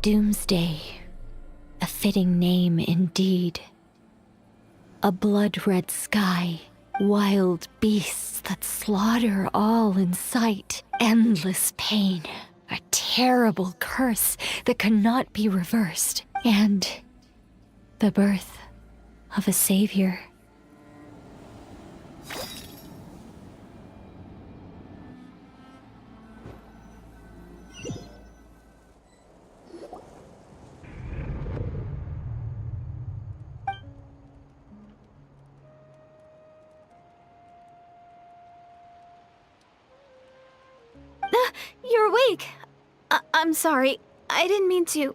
Doomsday, a fitting name indeed. A blood-red sky, wild beasts that slaughter all in sight, endless pain, a terrible curse that cannot be reversed, and the birth of a savior. You're awake. I'm sorry. I didn't mean to,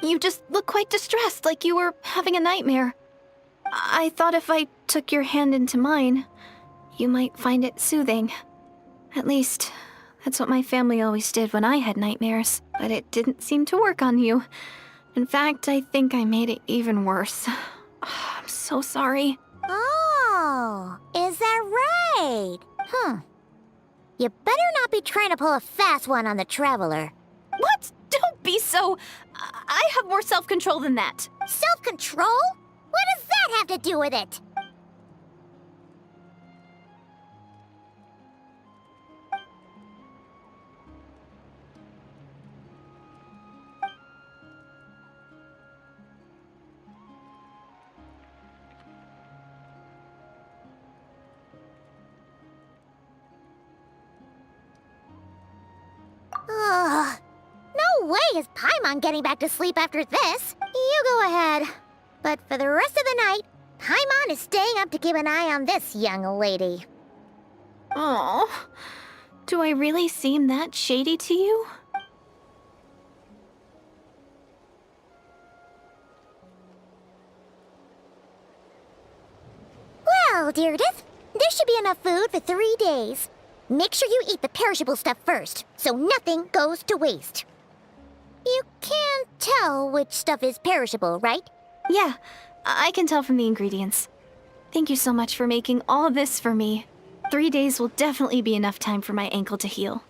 You just look quite distressed, like you were having a nightmare. I thought if I took your hand into mine, you might find it soothing. At least, that's what my family always did when I had nightmares, but it didn't seem to work on you. In fact, I think I made it even worse. I'm so sorry. Oh, is that right? You better not be trying to pull a fast one on the Traveler. What? Don't be so... I have more self-control than that. Self-control? What does that have to do with it? Ugh. No way way is Paimon getting back to sleep after this. You go ahead. But for the rest of the night, Paimon is staying up to keep an eye on this young lady. Oh, do I really seem that shady to you? Well, Deirdith, there should be enough food for 3 days. Make sure you eat the perishable stuff first, so nothing goes to waste. You can't tell which stuff is perishable, right? Yeah, I can tell from the ingredients. Thank you so much for making all this for me. 3 days will definitely be enough time for my ankle to heal.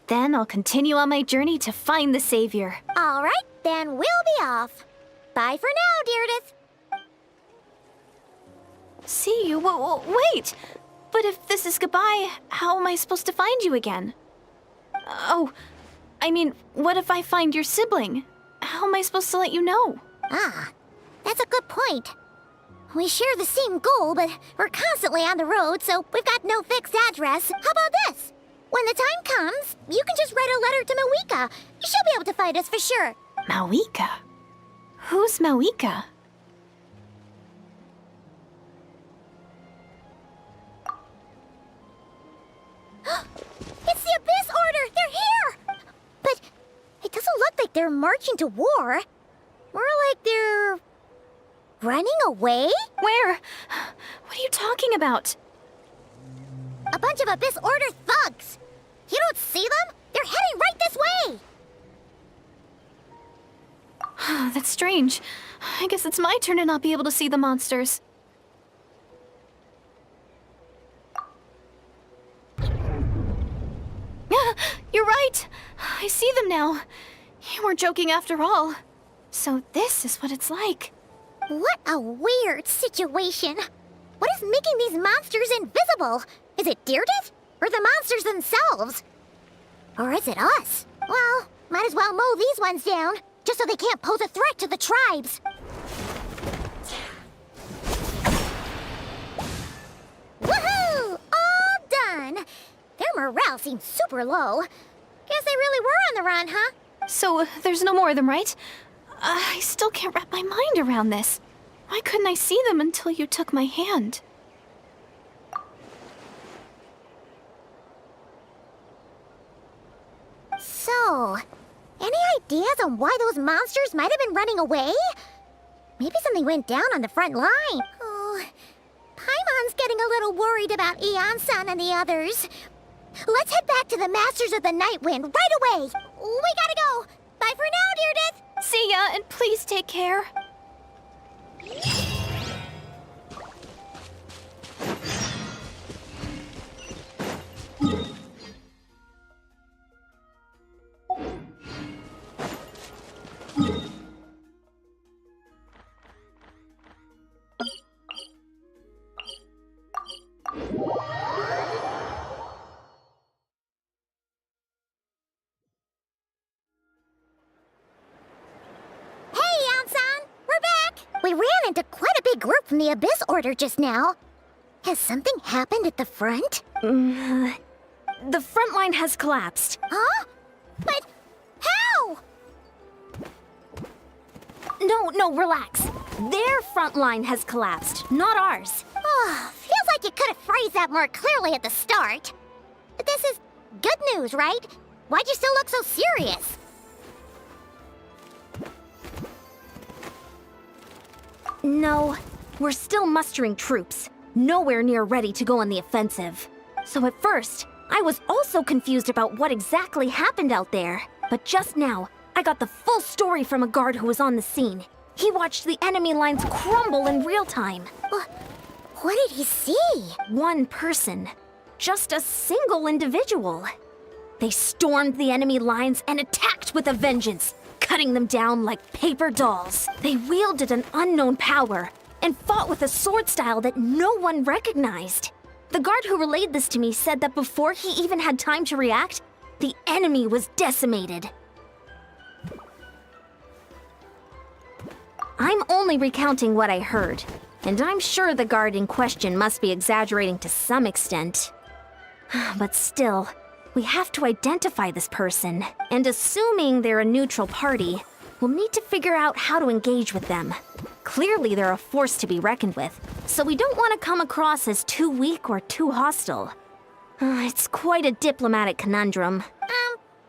Then I'll continue on my journey to find the Savior. All right, then we'll be off. Bye for now, Deirdith. See you? Wait! But if this is goodbye, how am I supposed to find you again? Oh, I mean, what if I find your sibling? How am I supposed to let you know? Ah, that's a good point. We share the same goal, but we're constantly on the road, so we've got no fixed address. How about this? When the time comes, you can just write a letter to Mawika. She'll be able to find us for sure. Mawika? Who's Mawika? It's the Abyss Order! They're here! But it doesn't look like they're marching to war. More like they're running away? Where? What are you talking about? A bunch of Abyss Order thugs! You don't see them? They're heading right this way! That's strange. I guess it's my turn to not be able to see the monsters. You're right! I see them now. You weren't joking after all. So this is what it's like. What a weird situation. What is making these monsters invisible? Is it Deirdith? Or the monsters themselves? Or is it us? Well, might as well mow these ones down, just so they can't pose a threat to the tribes. Woohoo! All done! Their morale seems super low. Guess they really were on the run, huh? So there's no more of them, right? I still can't wrap my mind around this. Why couldn't I see them until you took my hand? So, any ideas on why those monsters might have been running away? Maybe something went down on the front line. Oh, Paimon's getting a little worried about Eon-san and the others. Let's head back to the Masters of the Night Wind right away. We gotta go. Bye for now, Deirdith. See ya, and please take care. We ran into quite a big group from the Abyss Order just now. Has something happened at the front? The front line has collapsed. Huh? But how? No, relax. Their front line has collapsed, not ours. Oh, feels like you could have phrased that more clearly at the start. But this is good news, right? Why'd you still look so serious? No, we're still mustering troops. Nowhere near ready to go on the offensive. So at first, I was also confused about what exactly happened out there. But just now, I got the full story from a guard who was on the scene. He watched the enemy lines crumble in real time. What did he see? One person. Just a single individual. They stormed the enemy lines and attacked with a vengeance, cutting them down like paper dolls. They wielded an unknown power and fought with a sword style that no one recognized. The guard who relayed this to me said that before he even had time to react, the enemy was decimated. I'm only recounting what I heard, and I'm sure the guard in question must be exaggerating to some extent. But still, We have to identify this person, and assuming they're a neutral party, we'll need to figure out how to engage with them. Clearly, they're a force to be reckoned with, so we don't want to come across as too weak or too hostile. It's quite a diplomatic conundrum.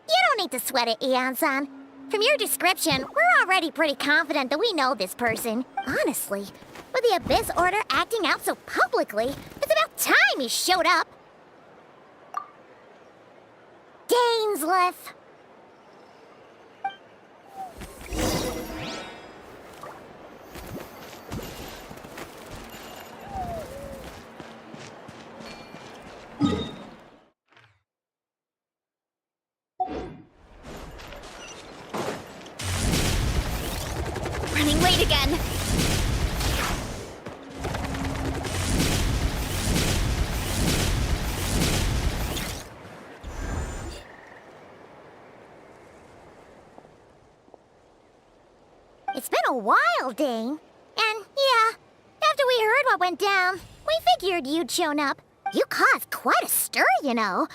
You don't need to sweat it, Eon-san. From your description, we're already pretty confident that we know this person. Honestly, with the Abyss Order acting out so publicly, it's about time he showed up. Dainsleif. Running late again. It's been a while, Dane. And yeah, after we heard what went down, we figured you'd shown up. You caused quite a stir, you know.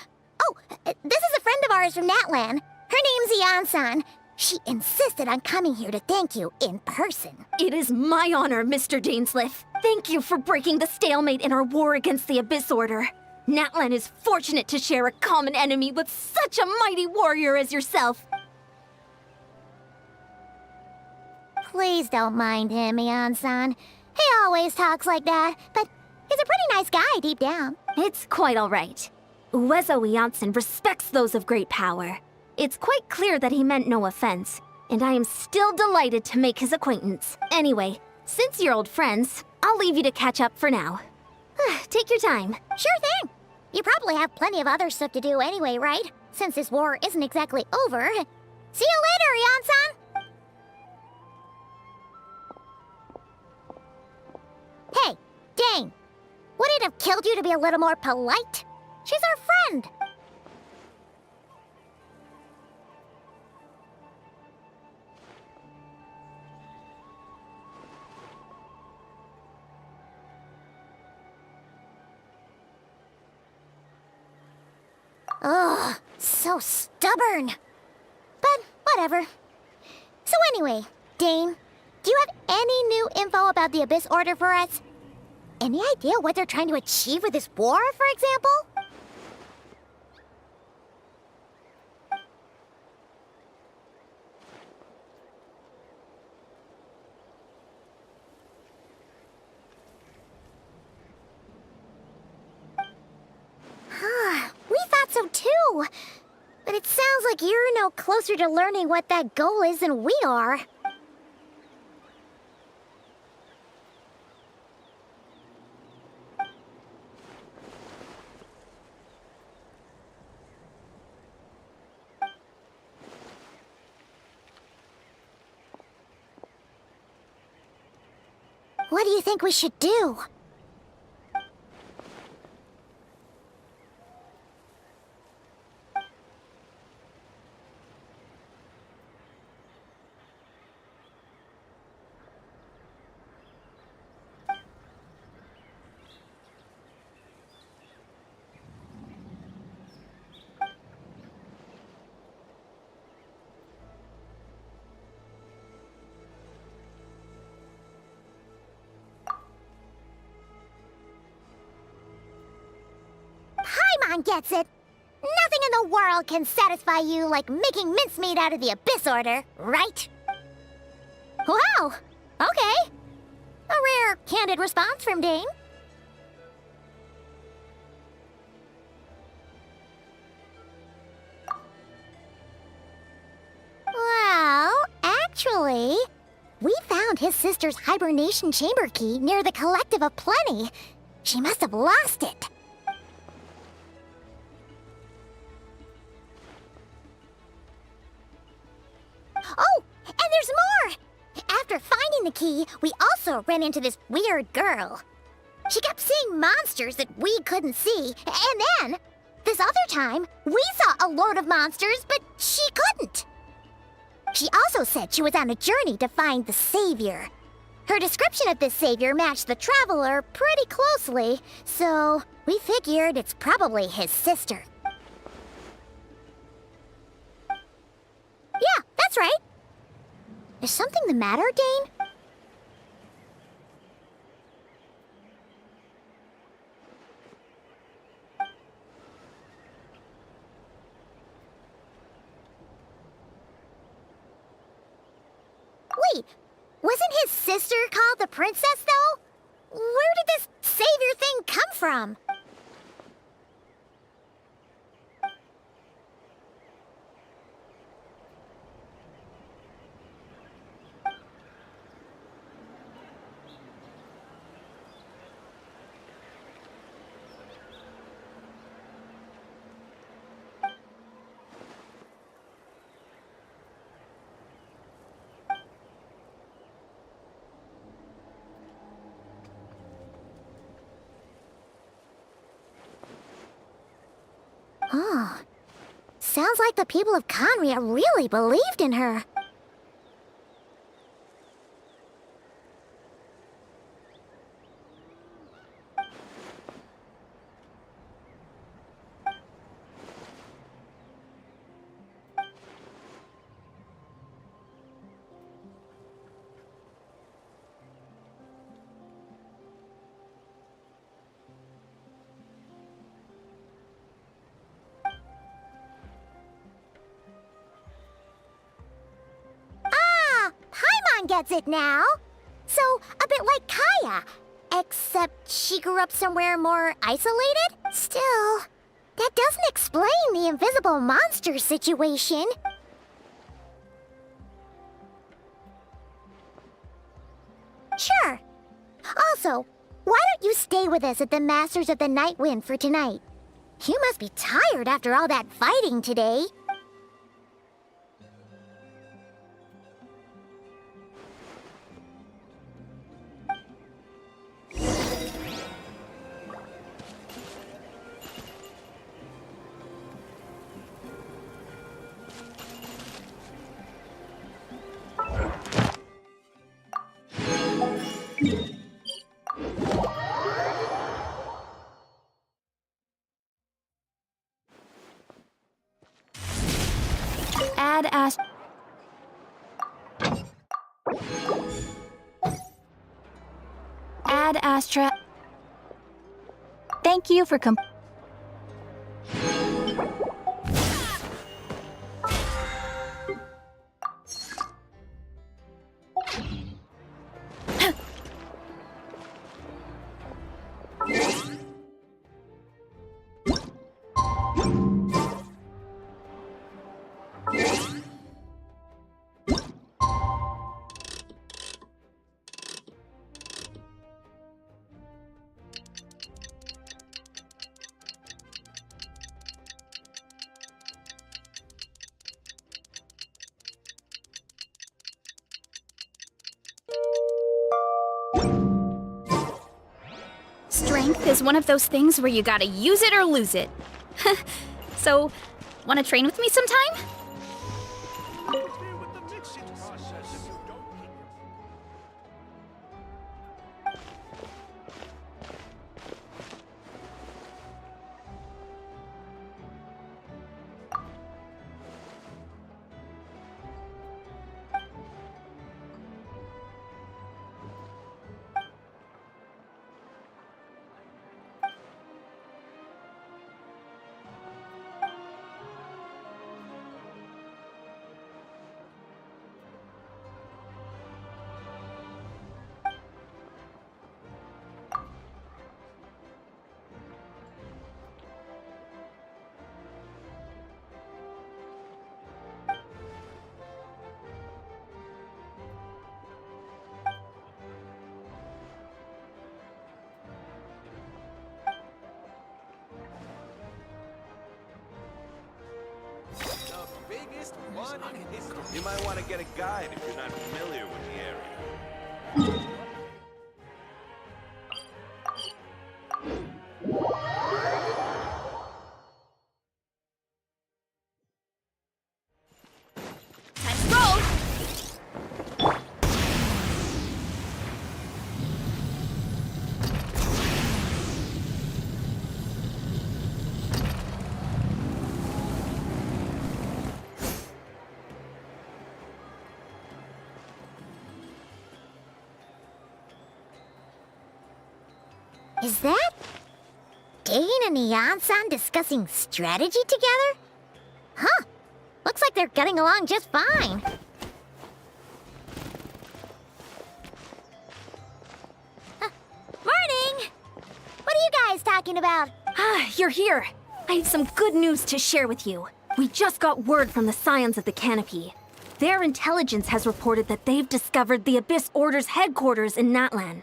Oh, this is a friend of ours from Natlan. Her name's Eon-san. She insisted on coming here to thank you in person. It is my honor, Mr. Dainsleif. Thank you for breaking the stalemate in our war against the Abyss Order. Natlan is fortunate to share a common enemy with such a mighty warrior as yourself. Please don't mind him, Eon-san. He always talks like that, but he's a pretty nice guy deep down. It's quite all right. Uezo Eonson respects those of great power. It's quite clear that he meant no offense, and I am still delighted to make his acquaintance. Anyway, since you're old friends, I'll leave you to catch up for now. Take your time. Sure thing. You probably have plenty of other stuff to do anyway, right? Since this war isn't exactly over. See you later, Eon-san! Hey, Dane. Would it have killed you to be a little more polite? She's our friend. Ugh, so stubborn. But whatever. So anyway, Dane, do you have any new info about the Abyss Order for us? Any idea what they're trying to achieve with this war, for example? We thought so too. But it sounds like you're no closer to learning what that goal is than we are. What do you think we should do? Paimon gets it. Nothing in the world can satisfy you like making mincemeat out of the Abyss Order, right? Wow, okay. A rare, candid response from Dane. Well, actually, we found his sister's hibernation chamber key near the Collective of Plenty. She must have lost it. Oh, and there's more! After finding the key, we also ran into this weird girl. She kept seeing monsters that we couldn't see, and then, this other time, we saw a load of monsters, but she couldn't. She also said she was on a journey to find the Savior. Her description of this Savior matched the Traveler pretty closely, so we figured it's probably his sister. That's right. Is something the matter, Dane? Wait, wasn't his sister called the princess, though? Where did this savior thing come from? Oh, sounds like the people of Conria really believed in her. Gets it now. So, a bit like Kaya. Except she grew up somewhere more isolated? Still, that doesn't explain the invisible monster situation. Sure. Also, why don't you stay with us at the Masters of the Night Wind for tonight? You must be tired after all that fighting today. Ad Astra. Thank you for Strength is one of those things where you gotta use it or lose it. So, wanna train with me sometime? You might want to get a guide if you're not familiar with the area. Time to roll! Is that Dane and Eon-san discussing strategy together? Huh. Looks like they're getting along just fine. Morning! What are you guys talking about? Ah, you're here. I have some good news to share with you. We just got word from the Scions of the Canopy. Their intelligence has reported that they've discovered the Abyss Order's headquarters in Natlan.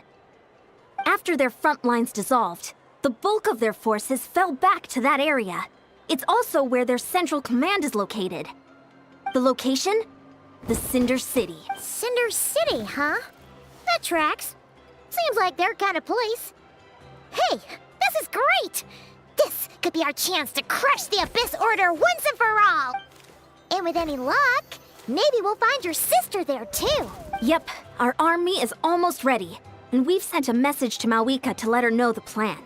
After their front lines dissolved, the bulk of their forces fell back to that area. It's also where their central command is located. The location? The Cinder City. Cinder City, huh? That tracks. Seems like their kind of place. Hey, this is great! This could be our chance to crush the Abyss Order once and for all! And with any luck, maybe we'll find your sister there too. Yep, our army is almost ready, and we've sent a message to Malwika to let her know the plan.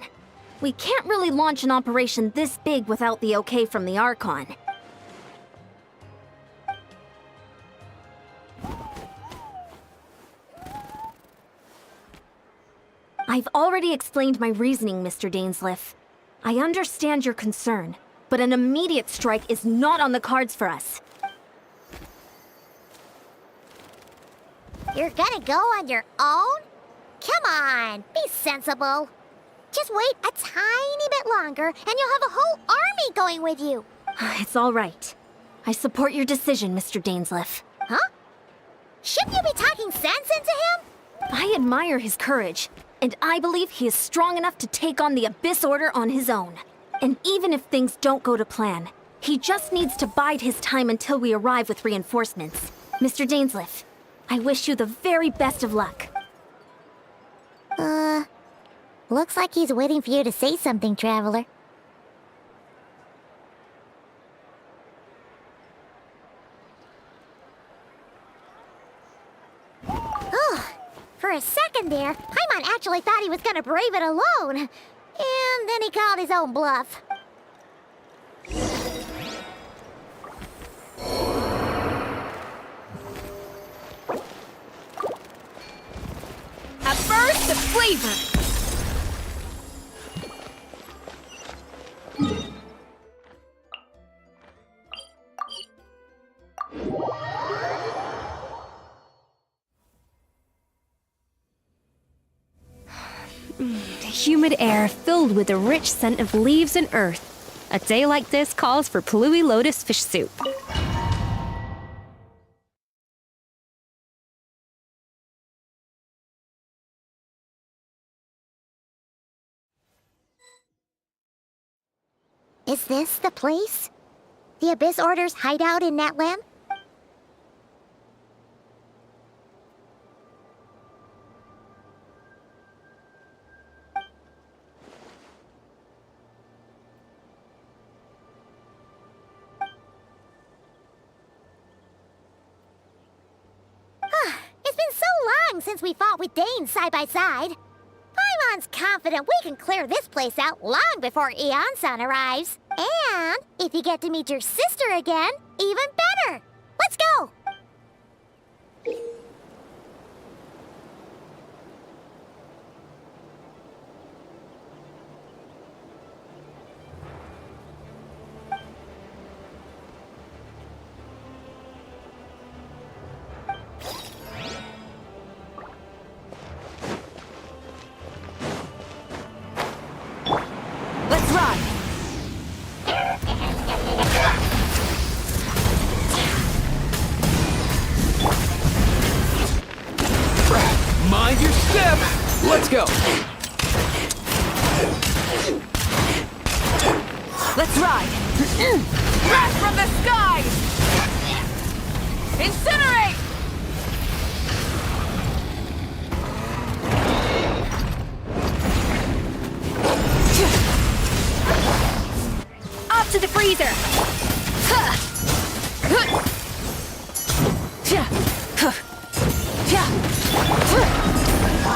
We can't really launch an operation this big without the okay from the Archon. I've already explained my reasoning, Mr. Dainsleif. I understand your concern, but an immediate strike is not on the cards for us. You're gonna go on your own? Come on, be sensible. Just wait a tiny bit longer, and you'll have a whole army going with you. It's all right. I support your decision, Mr. Dainsleif. Huh? Shouldn't you be talking sense into him? I admire his courage, and I believe he is strong enough to take on the Abyss Order on his own. And even if things don't go to plan, he just needs to bide his time until we arrive with reinforcements. Mr. Dainsleif, I wish you the very best of luck. Looks like he's waiting for you to say something, Traveler. For a second there, Paimon actually thought he was gonna brave it alone. And then he called his own bluff. A burst of flavor! Humid air filled with the rich scent of leaves and earth. A day like this calls for Plui Lotus fish soup. Is this the place? The Abyss Order's hideout in Natlan? It's been so long since we fought with Dane side by side. Paimon's confident we can clear this place out long before Eon-san arrives. And if you get to meet your sister again, even better. Let's go! Let's run! Mind your step! Let's go! Let's ride! Crash from the skies! Incinerate! Off to the freezer!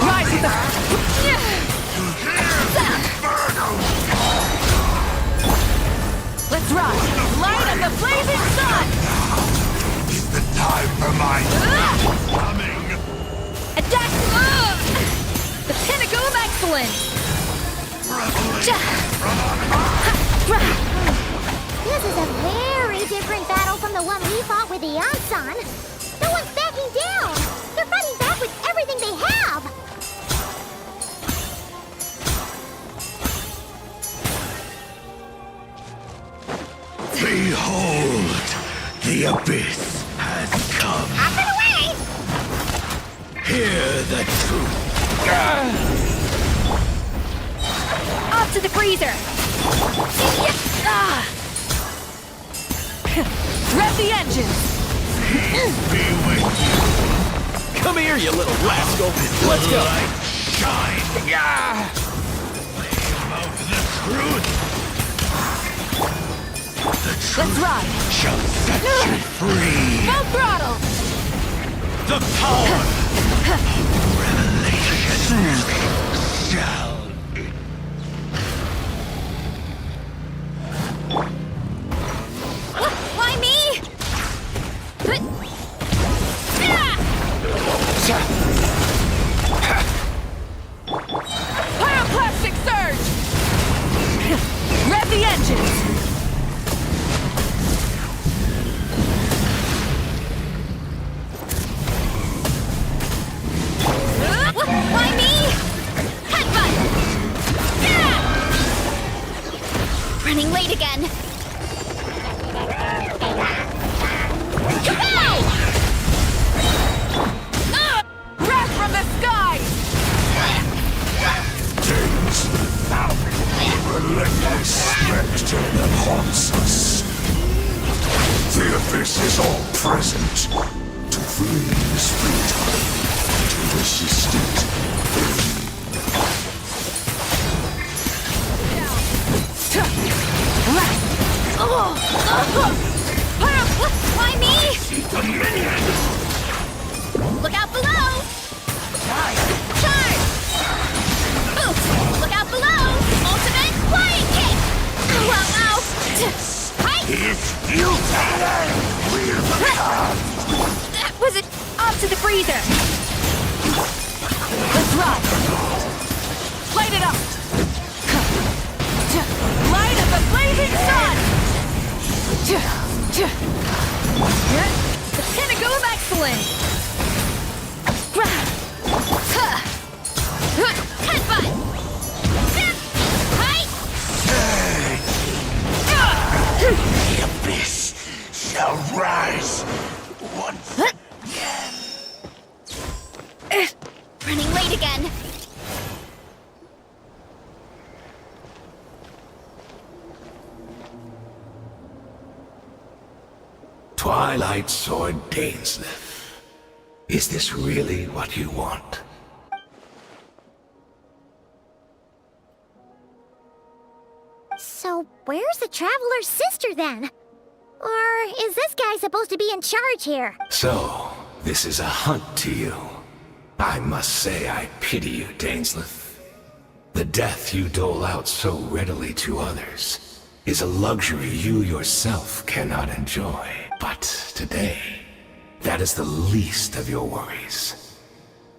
Rise with the... Let's ride! Light of the blazing sun! Is the time for my coming? Attack! The pinnacle of excellence! the one we fought with the Ansan. No one's backing down! They're fighting back with everything they have! Behold, the abyss has come. Up and away! Hear the truth. Off to the freezer! Rev the engines! Be with you. Come here, you little rascal. Let's go. Light shine. Yeah. Flame of the truth. The Let's truth ride! shall set you free. Full throttle! The power of revelation shall Why me? Pyroclastic surge! Rev the engines! Why me? Headbutt! Running late again. Kapow! Breath from the sky! relentless spectre that haunts us. The abyss is all present. To flee is futile. To resist it. Why me? Look out below! Charge! Boot! Look out below! Ultimate flying kick! Ow, ow, ow! Hi! If you can, we'll come. Was it off to the freezer? Let's ride! Light it up! Light of the blazing sun! The pinnacle of excellence! Headbutt! Hi! The abyss shall rise once again. Running late again. Twilight Sword Dainsleif. Is this really what you want? So, where's the Traveler's sister then? Or is this guy supposed to be in charge here? So, this is a hunt to you. I must say I pity you, Dainsleif. The death you dole out so readily to others is a luxury you yourself cannot enjoy. But today, that is the least of your worries.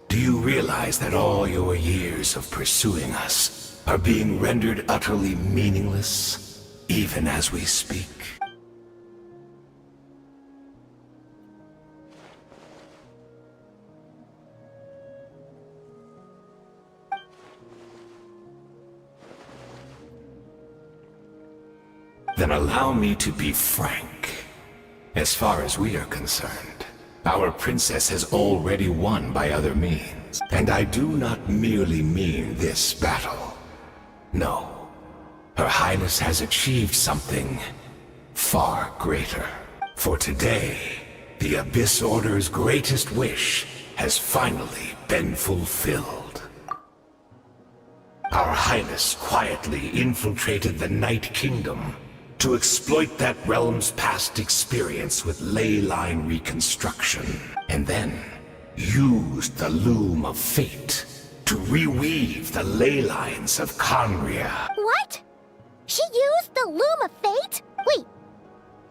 Do you realize that all your years of pursuing us are being rendered utterly meaningless, even as we speak? Then allow me to be frank. As far as we are concerned, our princess has already won by other means. And I do not merely mean this battle. No. Her Highness has achieved something far greater. For today, the Abyss Order's greatest wish has finally been fulfilled. Our Highness quietly infiltrated the Night Kingdom to exploit that realm's past experience with ley line reconstruction, and then used the Loom of Fate to reweave the ley lines of Conria. What? She used the Loom of Fate? Wait,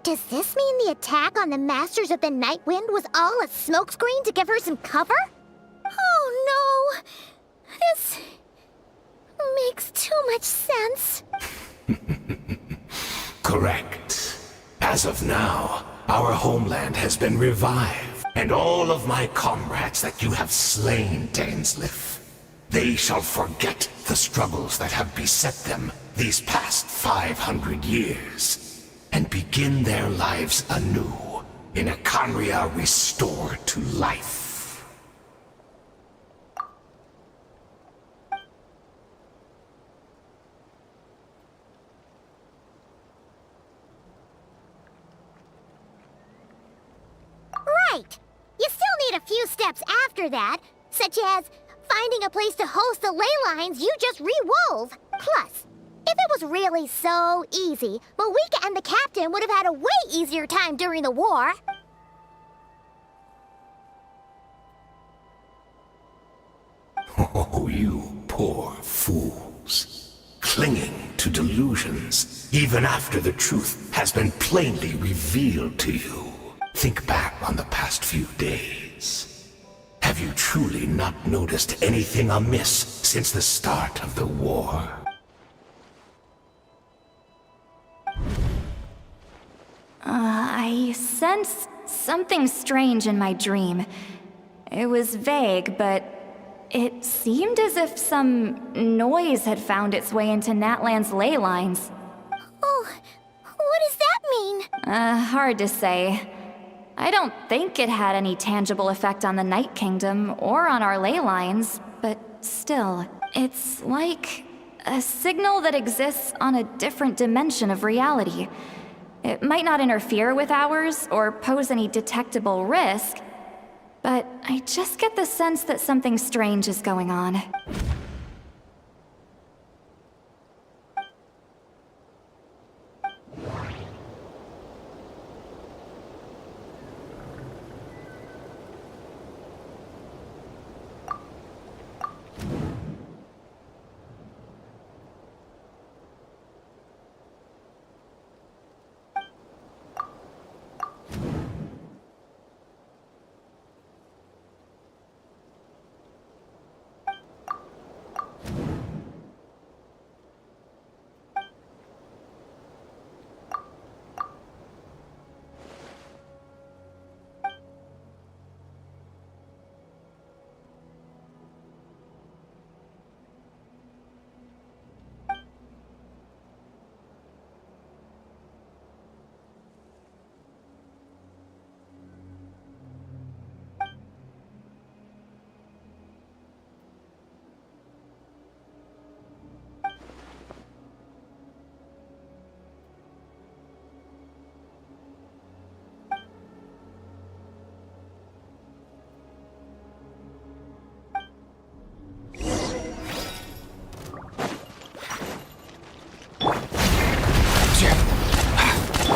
does this mean the attack on the Masters of the Night Wind was all a smokescreen to give her some cover? Oh no! This makes too much sense. Correct. As of now, our homeland has been revived, and all of my comrades that you have slain, Dainsleif, they shall forget the struggles that have beset them these past 500 years, and begin their lives anew in a Khaenri'ah restored to life. Right! You still need a few steps after that, such as finding a place to host the ley lines you just re-wove. Plus, if it was really so easy, Moika and the captain would have had a way easier time during the war. Oh, you poor fools. Clinging to delusions, even after the truth has been plainly revealed to you. Think back on the past few days. Have you truly not noticed anything amiss since the start of the war? I sensed something strange in my dream. It was vague, but it seemed as if some noise had found its way into Natlan's ley lines. Oh, what does that mean? Hard to say. I don't think it had any tangible effect on the Night Kingdom or on our ley lines, but still, it's like a signal that exists on a different dimension of reality. It might not interfere with ours or pose any detectable risk, but I just get the sense that something strange is going on.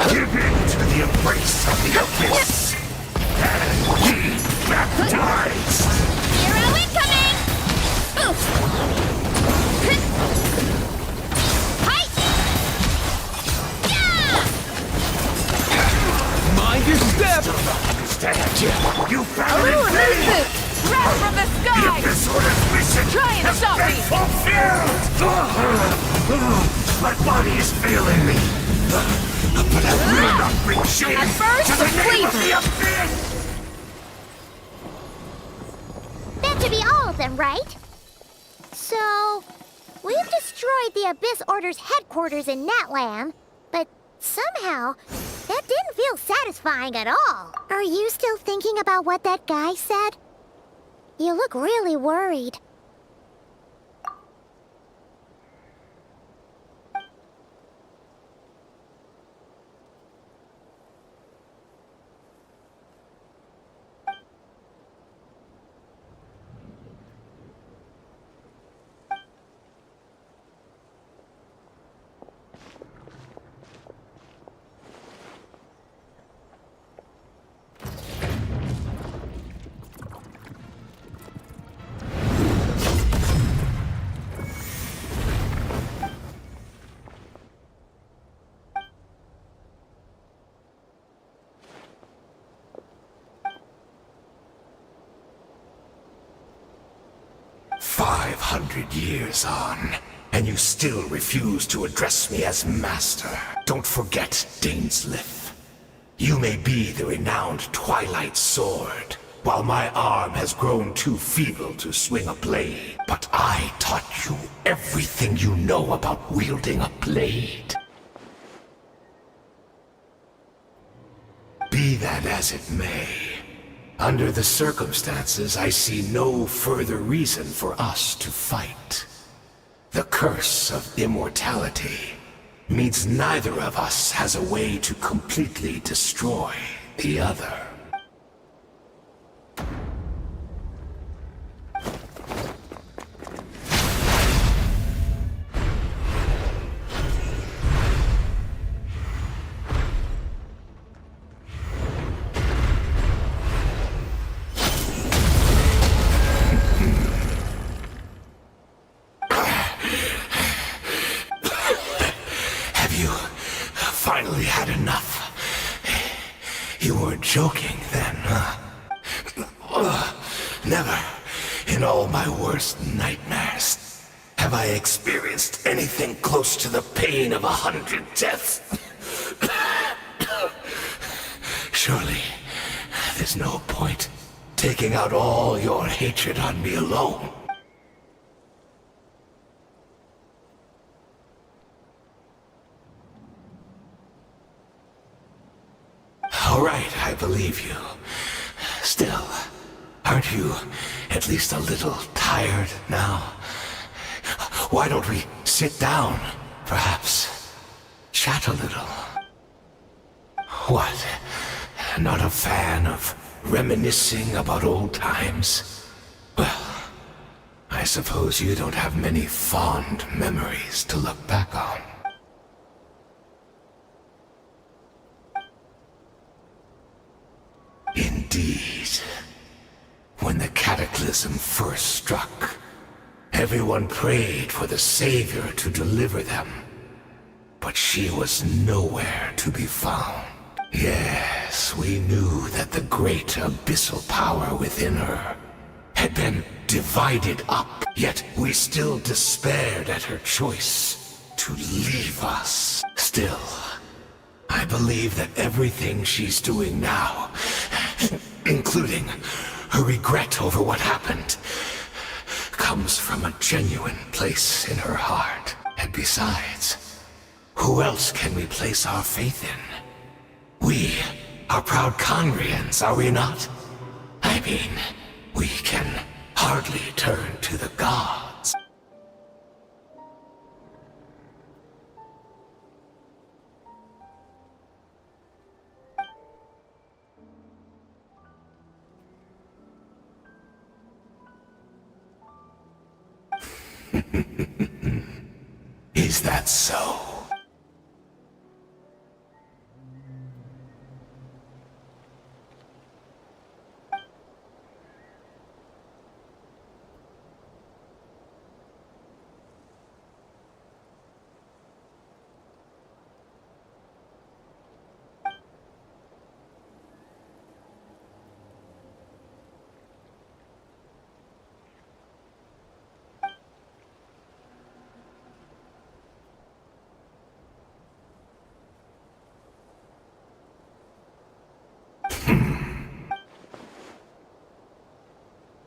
Give in to the embrace of the abyss, and be baptized! Hero incoming! Oof! Hi! Yeah! Mind your step! Still don't understand yet. You found it vain! Wrath from the The sky! Abyss Order's mission Try and has stop been me. fulfilled! My body is failing me. But I will not bring shame At first, to the a name of flavor. the Abyss! That should be all of them, right? So, we've destroyed the Abyss Order's headquarters in Natlan, but somehow, that didn't feel satisfying at all. Are you still thinking about what that guy said? You look really worried. Years on, and you still refuse to address me as master. Don't forget, Dainsleif. You may be the renowned Twilight Sword, while my arm has grown too feeble to swing a blade. But I taught you everything you know about wielding a blade. Be that as it may, under the circumstances, I see no further reason for us to fight. The curse of immortality means neither of us has a way to completely destroy the other. Finally had enough. You weren't joking then, huh? Never, in all my worst nightmares, have I experienced anything close to the pain of 100 deaths. Surely, there's no point taking out all your hatred on me alone. All right, I believe you. Still, aren't you at least a little tired now? Why don't we sit down, perhaps? Chat a little. What? Not a fan of reminiscing about old times? Well, I suppose you don't have many fond memories to look back on. Indeed. When the cataclysm first struck, everyone prayed for the Savior to deliver them. But she was nowhere to be found. Yes, we knew that the great abyssal power within her had been divided up, yet we still despaired at her choice to leave us. Still, I believe that everything she's doing now, including her regret over what happened, comes from a genuine place in her heart. And besides, who else can we place our faith in? We are proud Conrians, are we not? I mean, we can hardly turn to the gods. Is that so?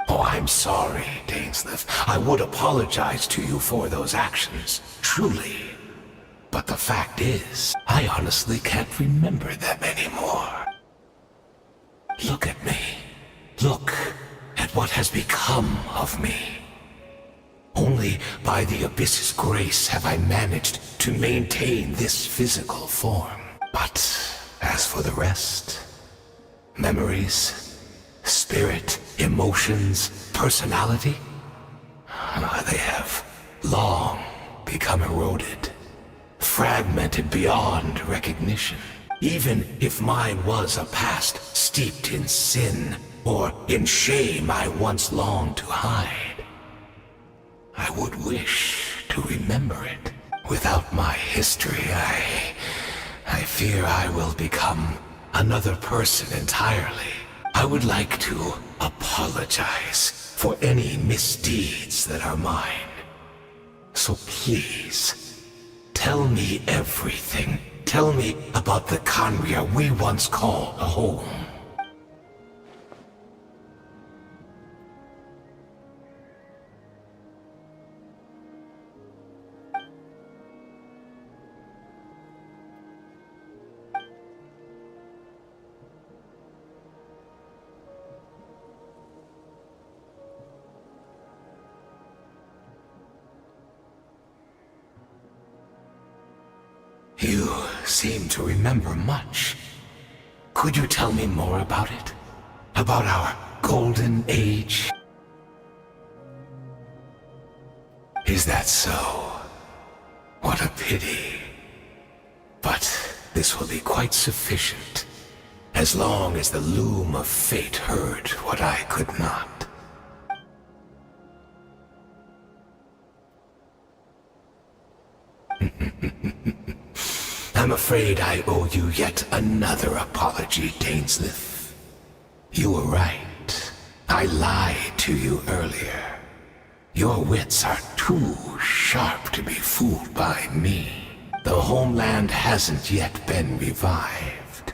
Oh, I'm sorry, Dainsleif. I would apologize to you for those actions, truly. But the fact is, I honestly can't remember them anymore. Look at me. Look at what has become of me. Only by the Abyss's grace have I managed to maintain this physical form. But as for the rest, memories, spirit, emotions, personality, they have long become eroded, fragmented beyond recognition. Even if mine was a past steeped in sin or in shame I once longed to hide, I would wish to remember it. Without my history, I fear I will become another person entirely. I would like to apologize for any misdeeds that are mine. So please, tell me everything tell me about the Conria we once called home. You seem to remember much. Could you tell me more about it? About our golden age? Is that so? What a pity. But this will be quite sufficient, as long as the loom of fate heard what I could not. I'm afraid I owe you yet another apology, Dainsleif. You were right. I lied to you earlier. Your wits are too sharp to be fooled by me. The homeland hasn't yet been revived.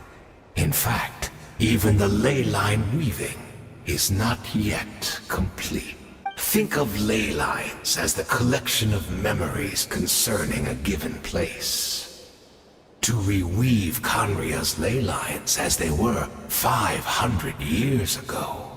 In fact, even the ley line weaving is not yet complete. Think of ley lines as the collection of memories concerning a given place. To reweave Conria's ley lines as they were 500 years ago,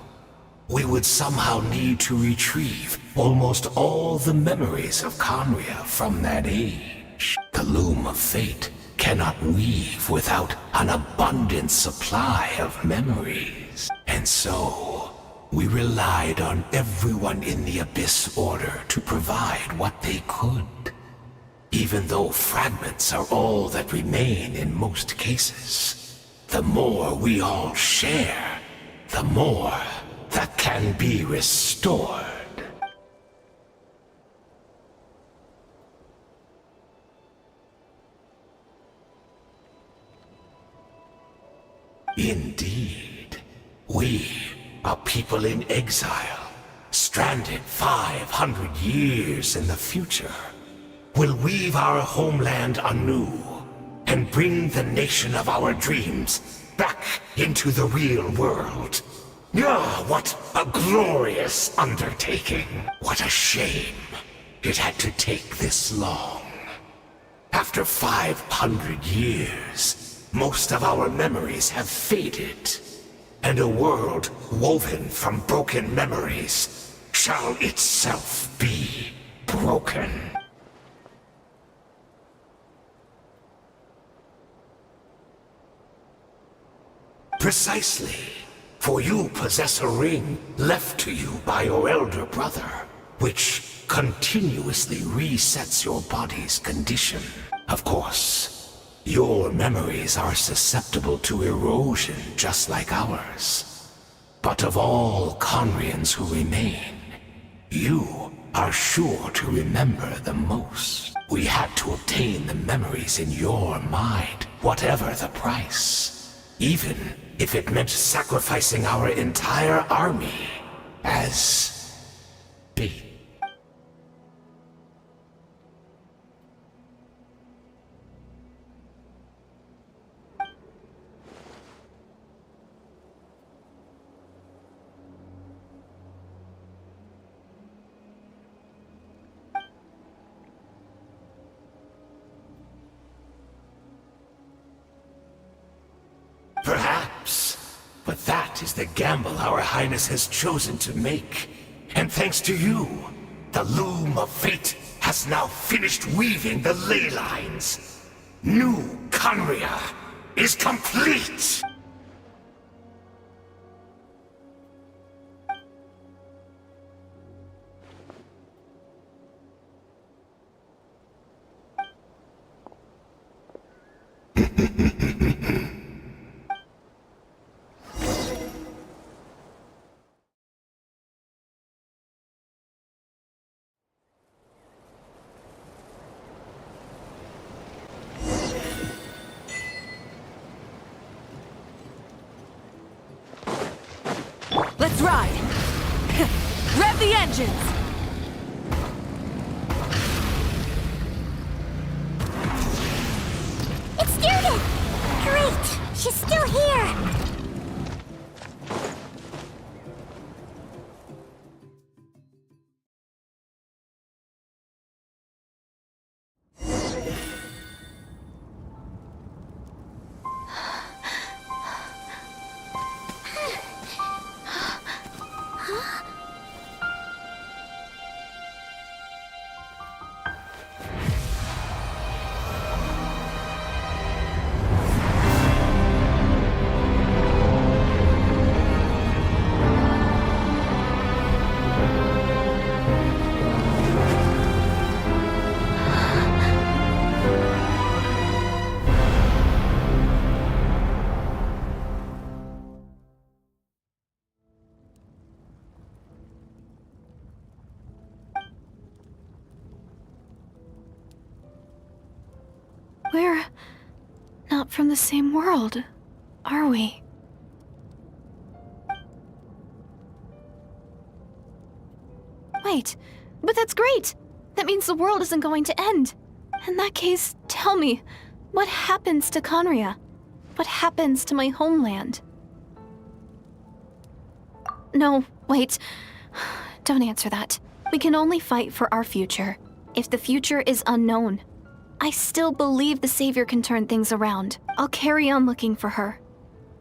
we would somehow need to retrieve almost all the memories of Conria from that age. The loom of fate cannot weave without an abundant supply of memories. And so, we relied on everyone in the Abyss Order to provide what they could. Even though fragments are all that remain in most cases, the more we all share, the more that can be restored. Indeed, we are people in exile, stranded 500 years in the future. Will weave our homeland anew and bring the nation of our dreams back into the real world. Ah, what a glorious undertaking. What a shame it had to take this long. After 500 years, most of our memories have faded, and a world woven from broken memories shall itself be broken. Precisely, for you possess a ring left to you by your elder brother, which continuously resets your body's condition. Of course, your memories are susceptible to erosion just like ours. But of all Conrians who remain, you are sure to remember the most. We had to obtain the memories in your mind, whatever the price. Even if it meant sacrificing our entire army as bait. Perhaps, but that is the gamble our Highness has chosen to make. And thanks to you, the loom of fate has now finished weaving the ley lines. New Conria is complete! Let's ride! Rev the engines! It's She's still here! We're not from the same world, are we? Wait, but that's great! That means the world isn't going to end. In that case, tell me, what happens to Conria? What happens to my homeland? No, wait. Don't answer that. We can only fight for our future. If the future is unknown, I still believe the Savior can turn things around. I'll carry on looking for her,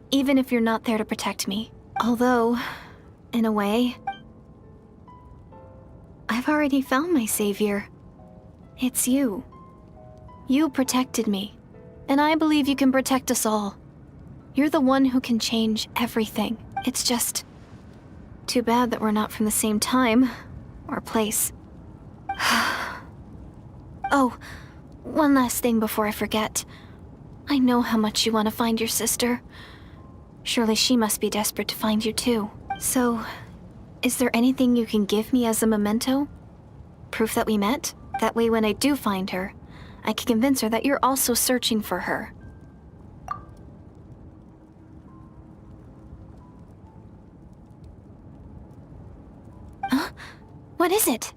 even if you're not there to protect me. Although, in a way, I've already found my Savior. It's you. You protected me, and I believe you can protect us all. You're the one who can change everything. It's just too bad that we're not from the same time or place. Oh, one last thing before I forget. I know how much you want to find your sister. Surely she must be desperate to find you too. So, is there anything you can give me as a memento? Proof that we met? That way when I do find her, I can convince her that you're also searching for her. Huh? What is it?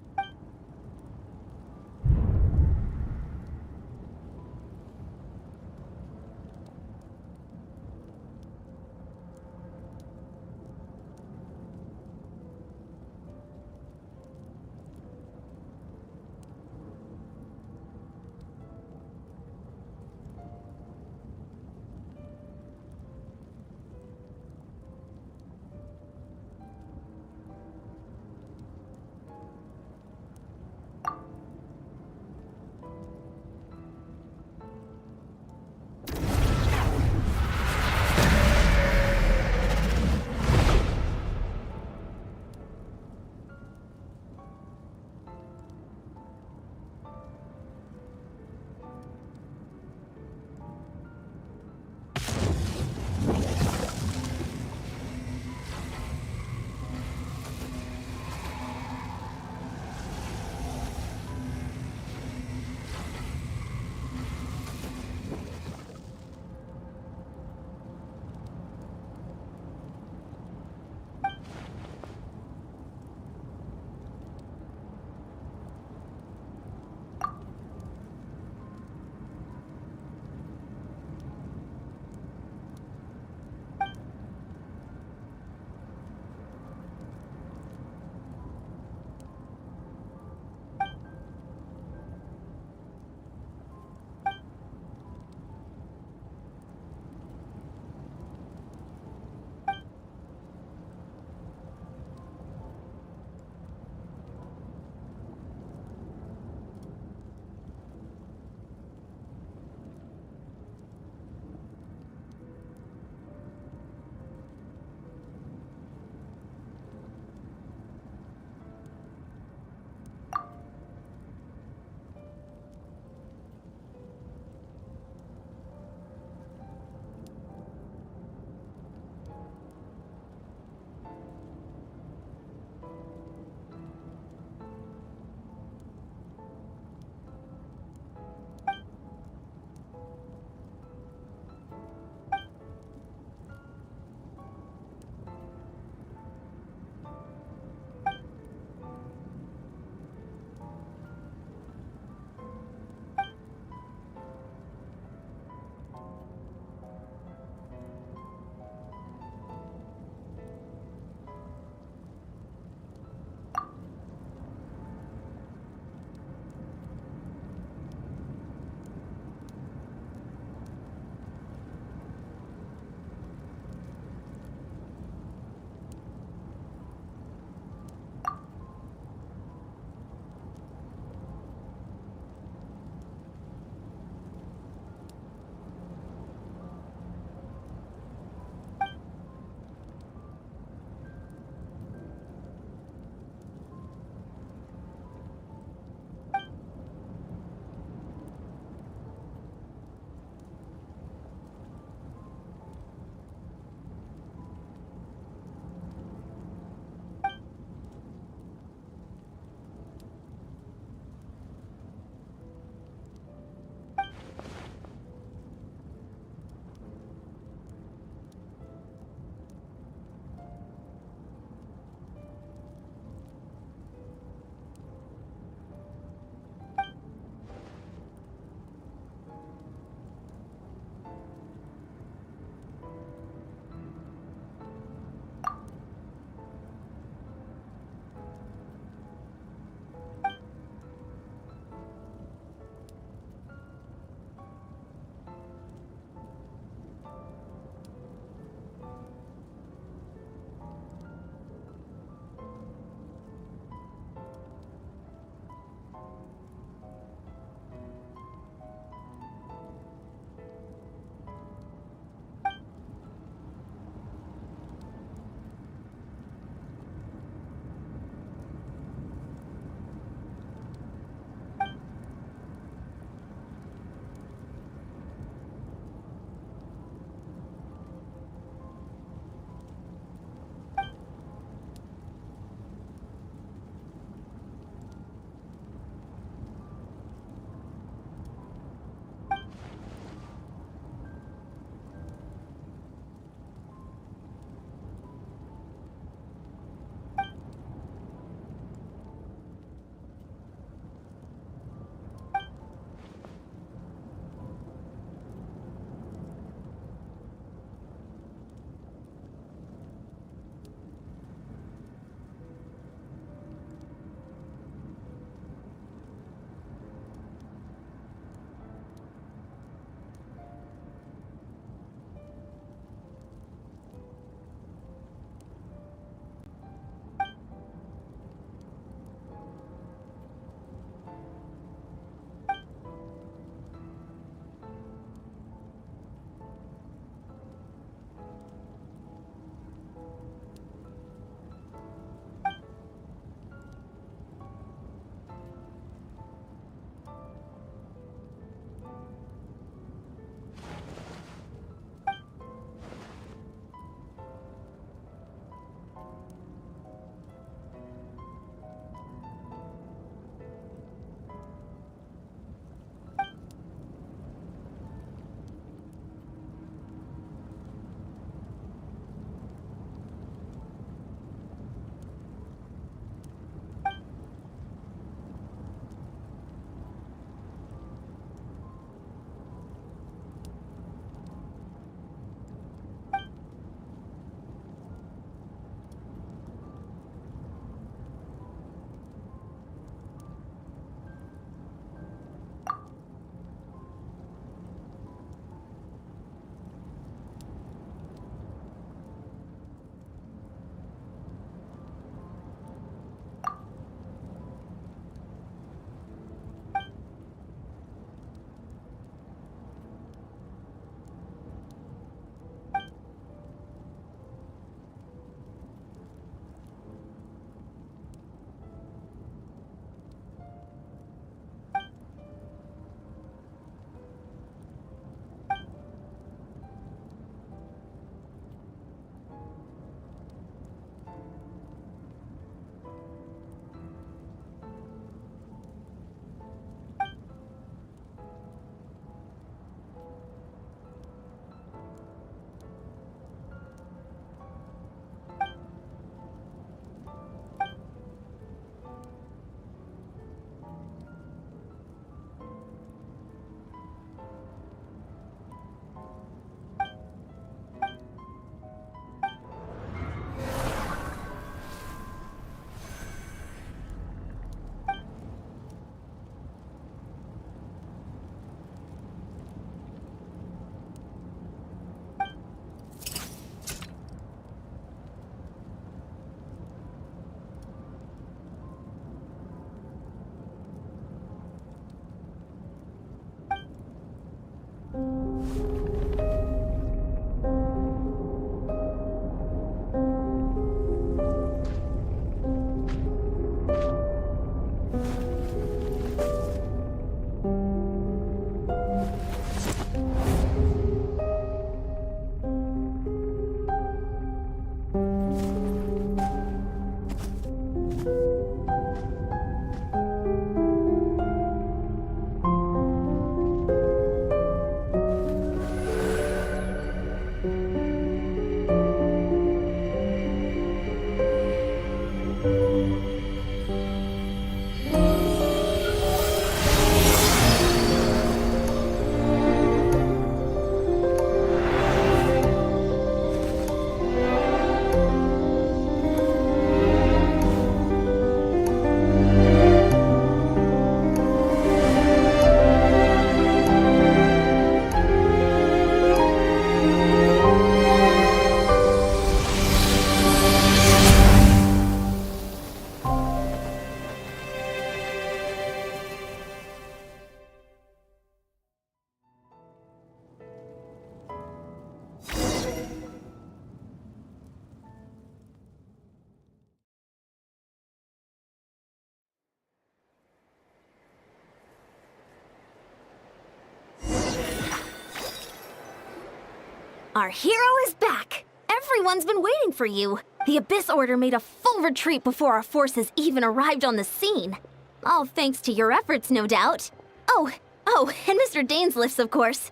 Our hero is back! Everyone's been waiting for you! The Abyss Order made a full retreat before our forces even arrived on the scene. All thanks to your efforts, no doubt. Oh, and Mr. Dainsliff's, of course.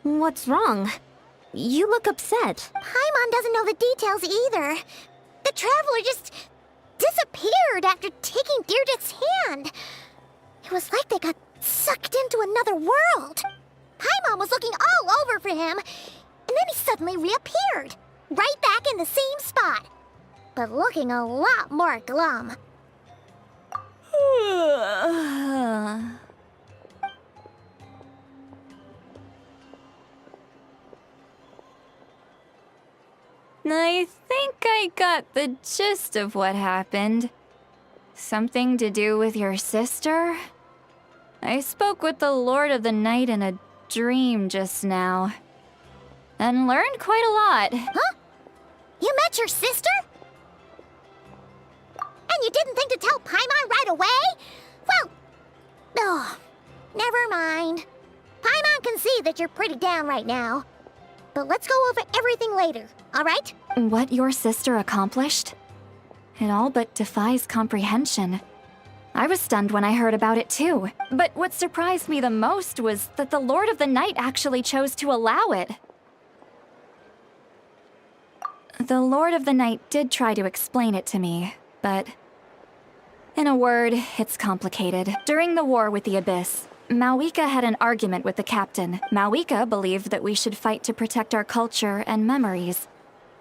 What's wrong? You look upset. Paimon doesn't know the details either. The Traveler just disappeared after taking Deirdre's hand. It was like they got sucked into another world. Paimon was looking all over for him, and then he suddenly reappeared, right back in the same spot, but looking a lot more glum. I think I got the gist of what happened. Something to do with your sister? I spoke with the Lord of the Night in a dream just now, and learned quite a lot. Huh? You met your sister? And you didn't think to tell Paimon right away? Well, never mind. Paimon can see that you're pretty down right now. But let's go over everything later, all right? What your sister accomplished? It all but defies comprehension. I was stunned when I heard about it too. But what surprised me the most was that the Lord of the Night actually chose to allow it. The Lord of the Night did try to explain it to me, but in a word, it's complicated. During the war with the Abyss, Mawika had an argument with the captain. Mawika believed that we should fight to protect our culture and memories,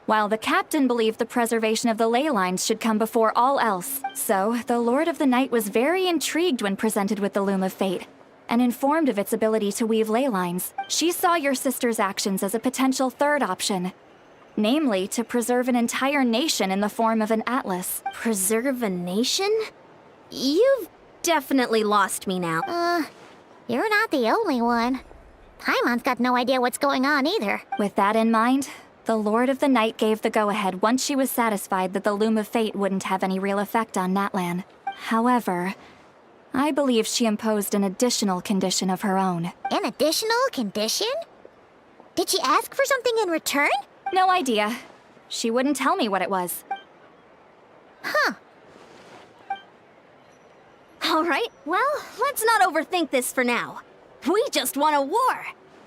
while the captain believed the preservation of the ley lines should come before all else. So, the Lord of the Night was very intrigued when presented with the Loom of Fate, and informed of its ability to weave ley lines. She saw your sister's actions as a potential third option, namely to preserve an entire nation in the form of an atlas. Preserve a nation? You've definitely lost me now. You're not the only one. Paimon's got no idea what's going on either. With that in mind, the Lord of the Night gave the go-ahead once she was satisfied that the Loom of Fate wouldn't have any real effect on Natlan. However, I believe she imposed an additional condition of her own. An additional condition? Did she ask for something in return? No idea. She wouldn't tell me what it was. Huh. All right, well, let's not overthink this for now. We just won a war.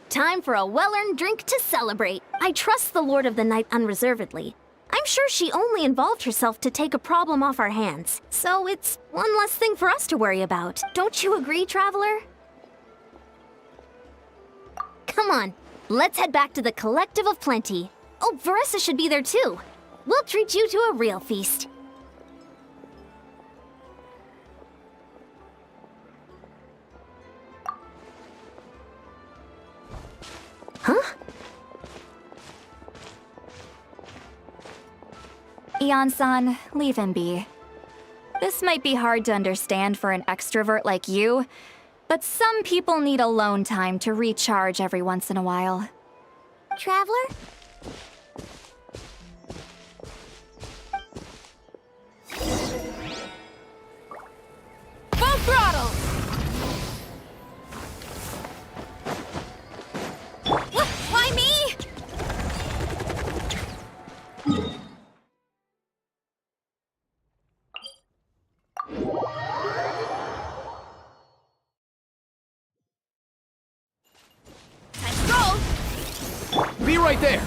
Time for a well-earned drink to celebrate. I trust the Lord of the Night unreservedly. I'm sure she only involved herself to take a problem off our hands. So it's one less thing for us to worry about. Don't you agree, Traveler? Come on, let's head back to the Collective of Plenty. Oh, Veressa should be there too. We'll treat you to a real feast. Huh? Ian-san, leave him be. This might be hard to understand for an extrovert like you, but some people need alone time to recharge every once in a while. Traveler? Full throttle! Why me? Time to roll! Be right there.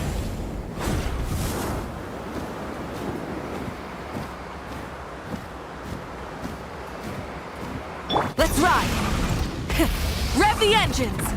Let's ride! Rev the engines!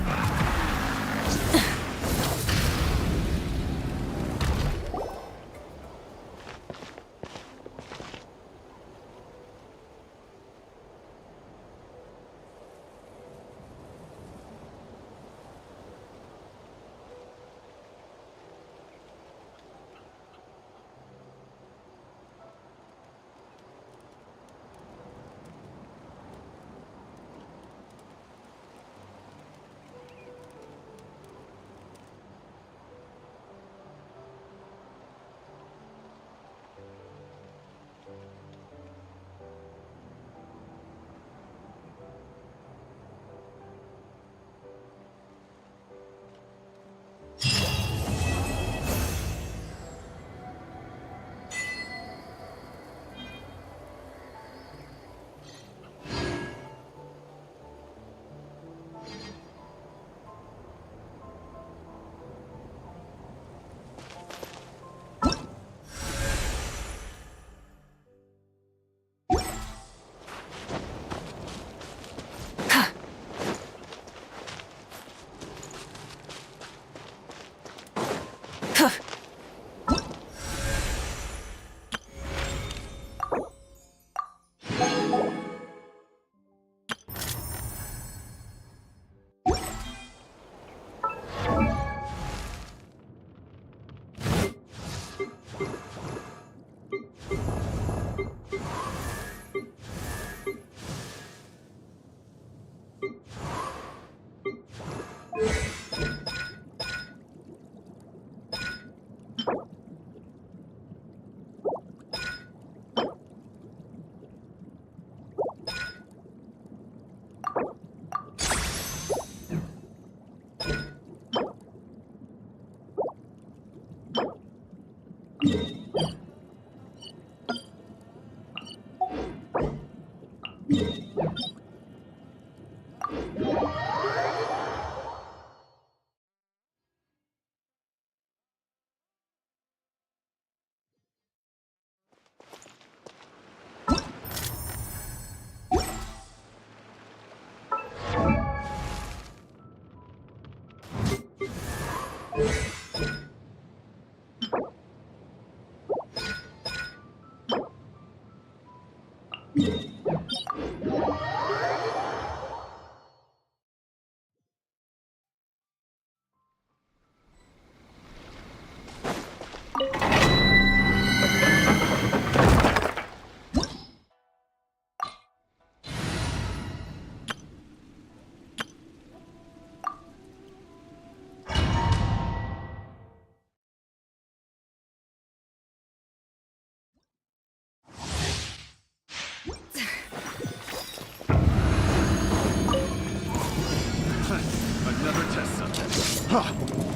Another test subject.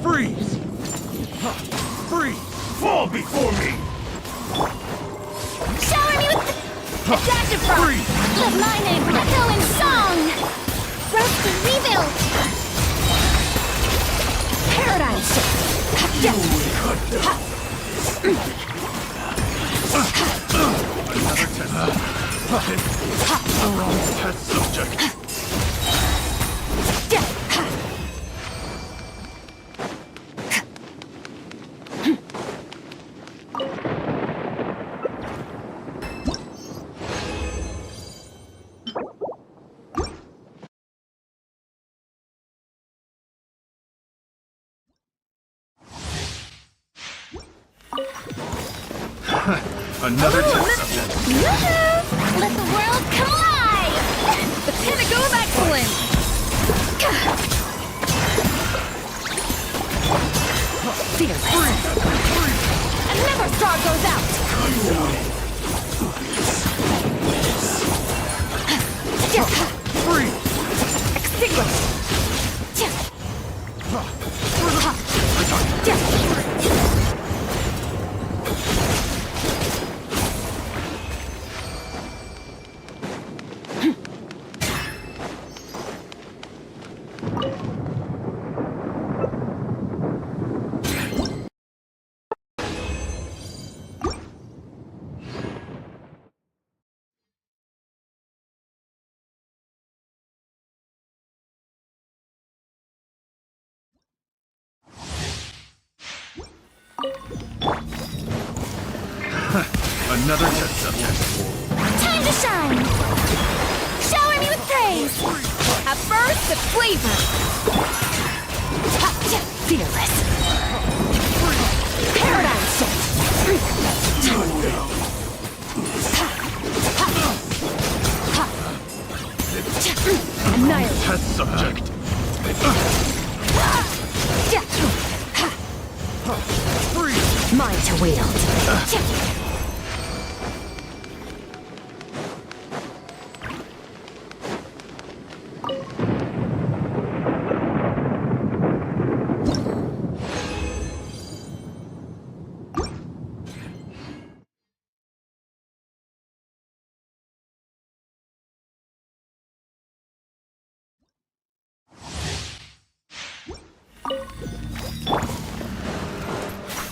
Freeze! Freeze! Fall before me! Shower me with adaptive frost! Freeze! Let my name echo in song! Rusty rebuild! Paradigm shift! Another test subject. The wrong test subject. Another test subject. Woohoo! Let the world come alive! The pinnacle of excellence! Fearless! And never star goes out! Freeze! Extinguish! Another test subject. Time to shine! Shower me with praise! A burst of flavor! Fearless! Paradigm shift! Annihilate! Test subject. Freeze! Mine to wield!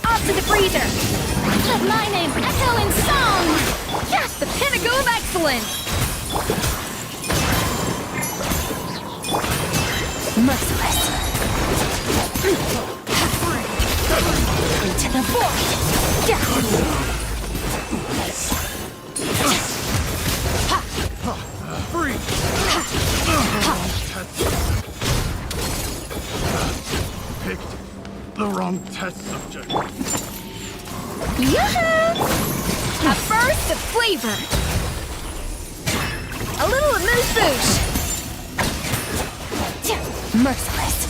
Off to the freezer! Let my name echo in song! Yes, the pinnacle of excellence! Merciless! Into the void! Freeze! Picked the wrong test subject. Yoo-hoo! A burst of flavor! A little amuse-bouche! Merciless!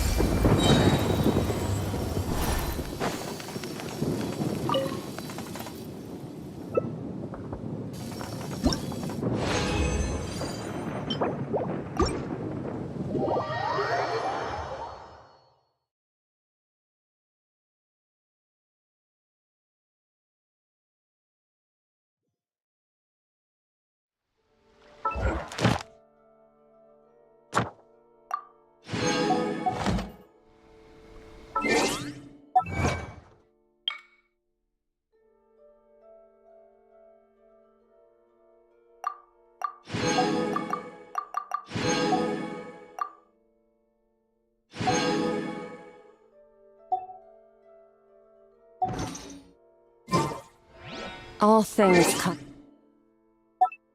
All things come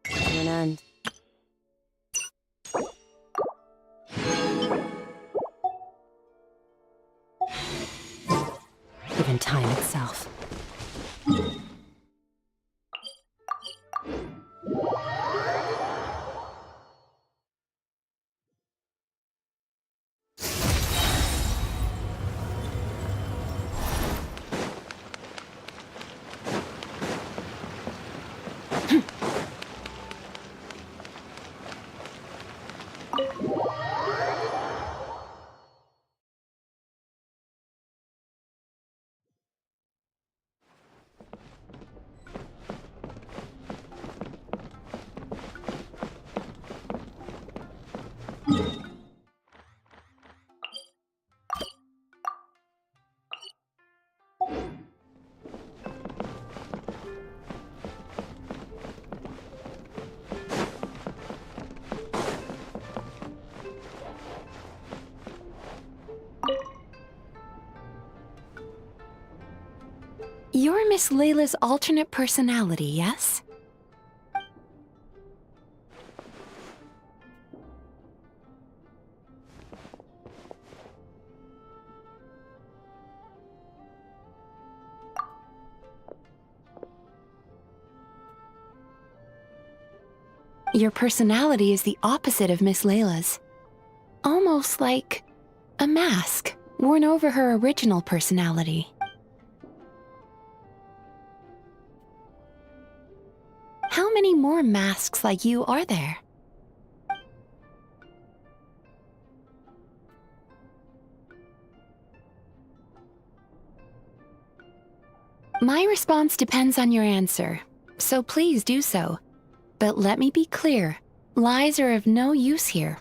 to an end. Even time itself. You're Miss Layla's alternate personality, yes? Your personality is the opposite of Miss Layla's. Almost like a mask worn over her original personality. How many more masks like you are there? My response depends on your answer, so please do so. But let me be clear, lies are of no use here.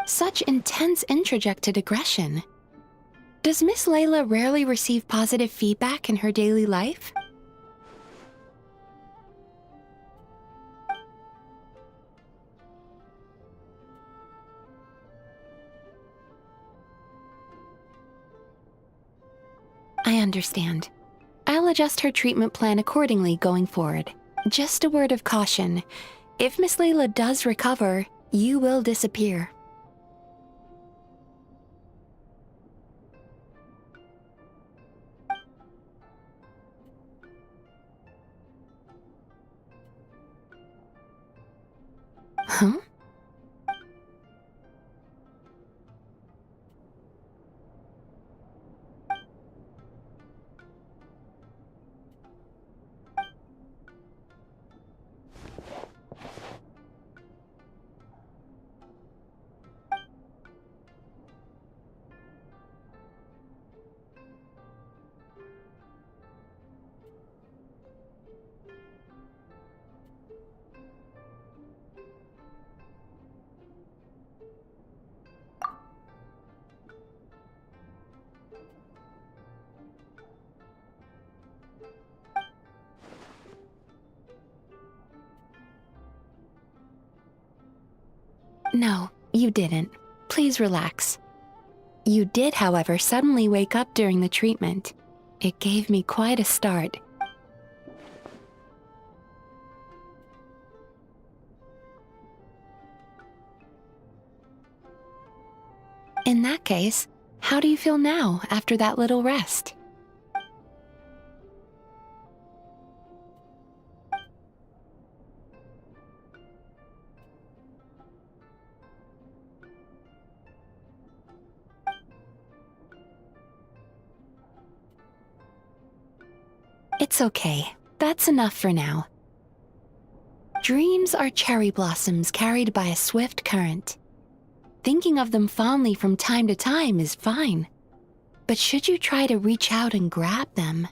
Such intense introjected aggression. Does Miss Layla rarely receive positive feedback in her daily life? I understand. I'll adjust her treatment plan accordingly going forward. Just a word of caution. If Miss Layla does recover, you will disappear. Huh? No, you didn't. Please relax. You did, however, suddenly wake up during the treatment. It gave me quite a start. In that case, how do you feel now after that little rest? It's okay. That's enough for now. Dreams are cherry blossoms carried by a swift current. Thinking of them fondly from time to time is fine. But should you try to reach out and grab them?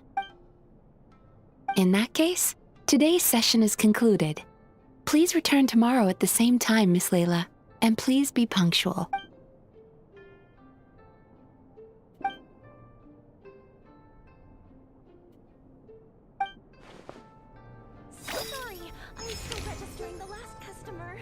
In that case, today's session is concluded. Please return tomorrow at the same time, Miss Layla, and please be punctual. Sorry, I'm still registering the last customer.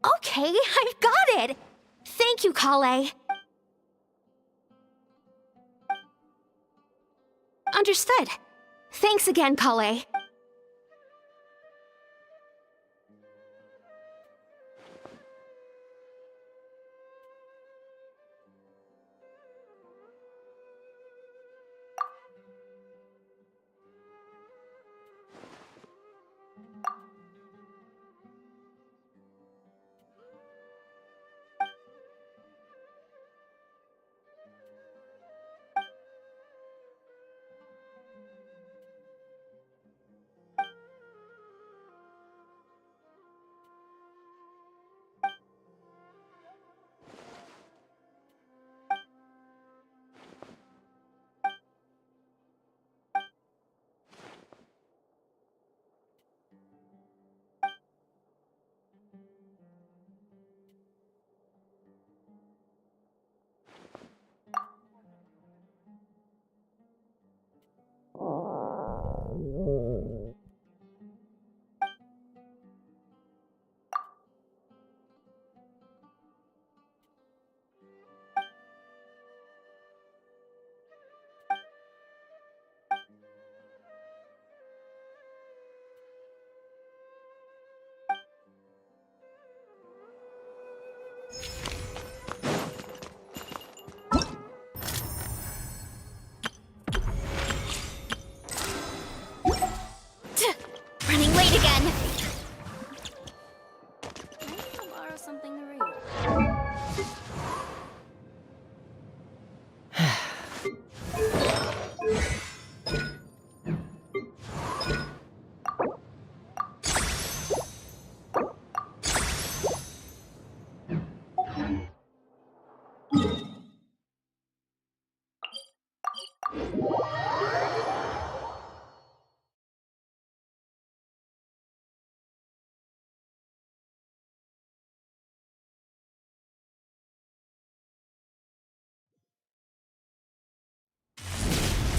Okay, I've got it! Thank you, Kale. Understood. Thanks again, Kale. Running late again. I will borrow something to read.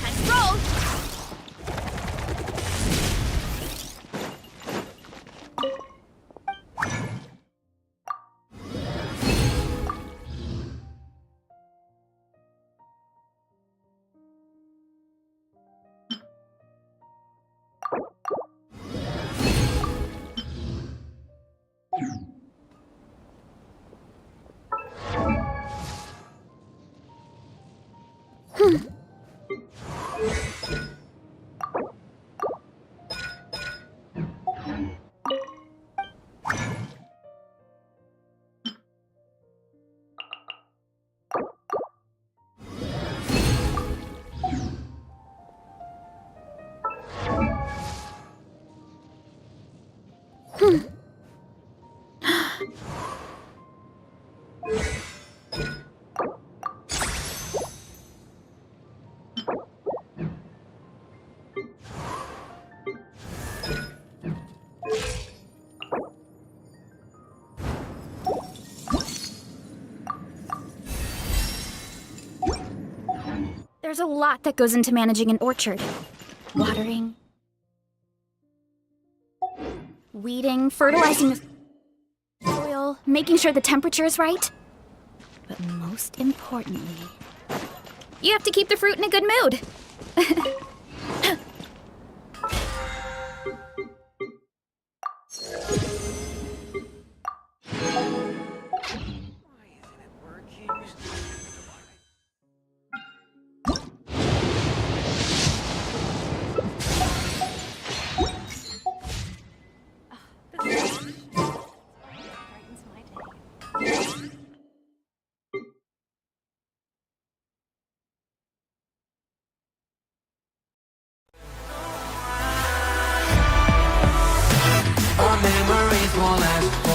Time to roll! There's a lot that goes into managing an orchard. Watering, weeding, fertilizing the soil, making sure the temperature is right. But most importantly, you have to keep the fruit in a good mood. Our memories will last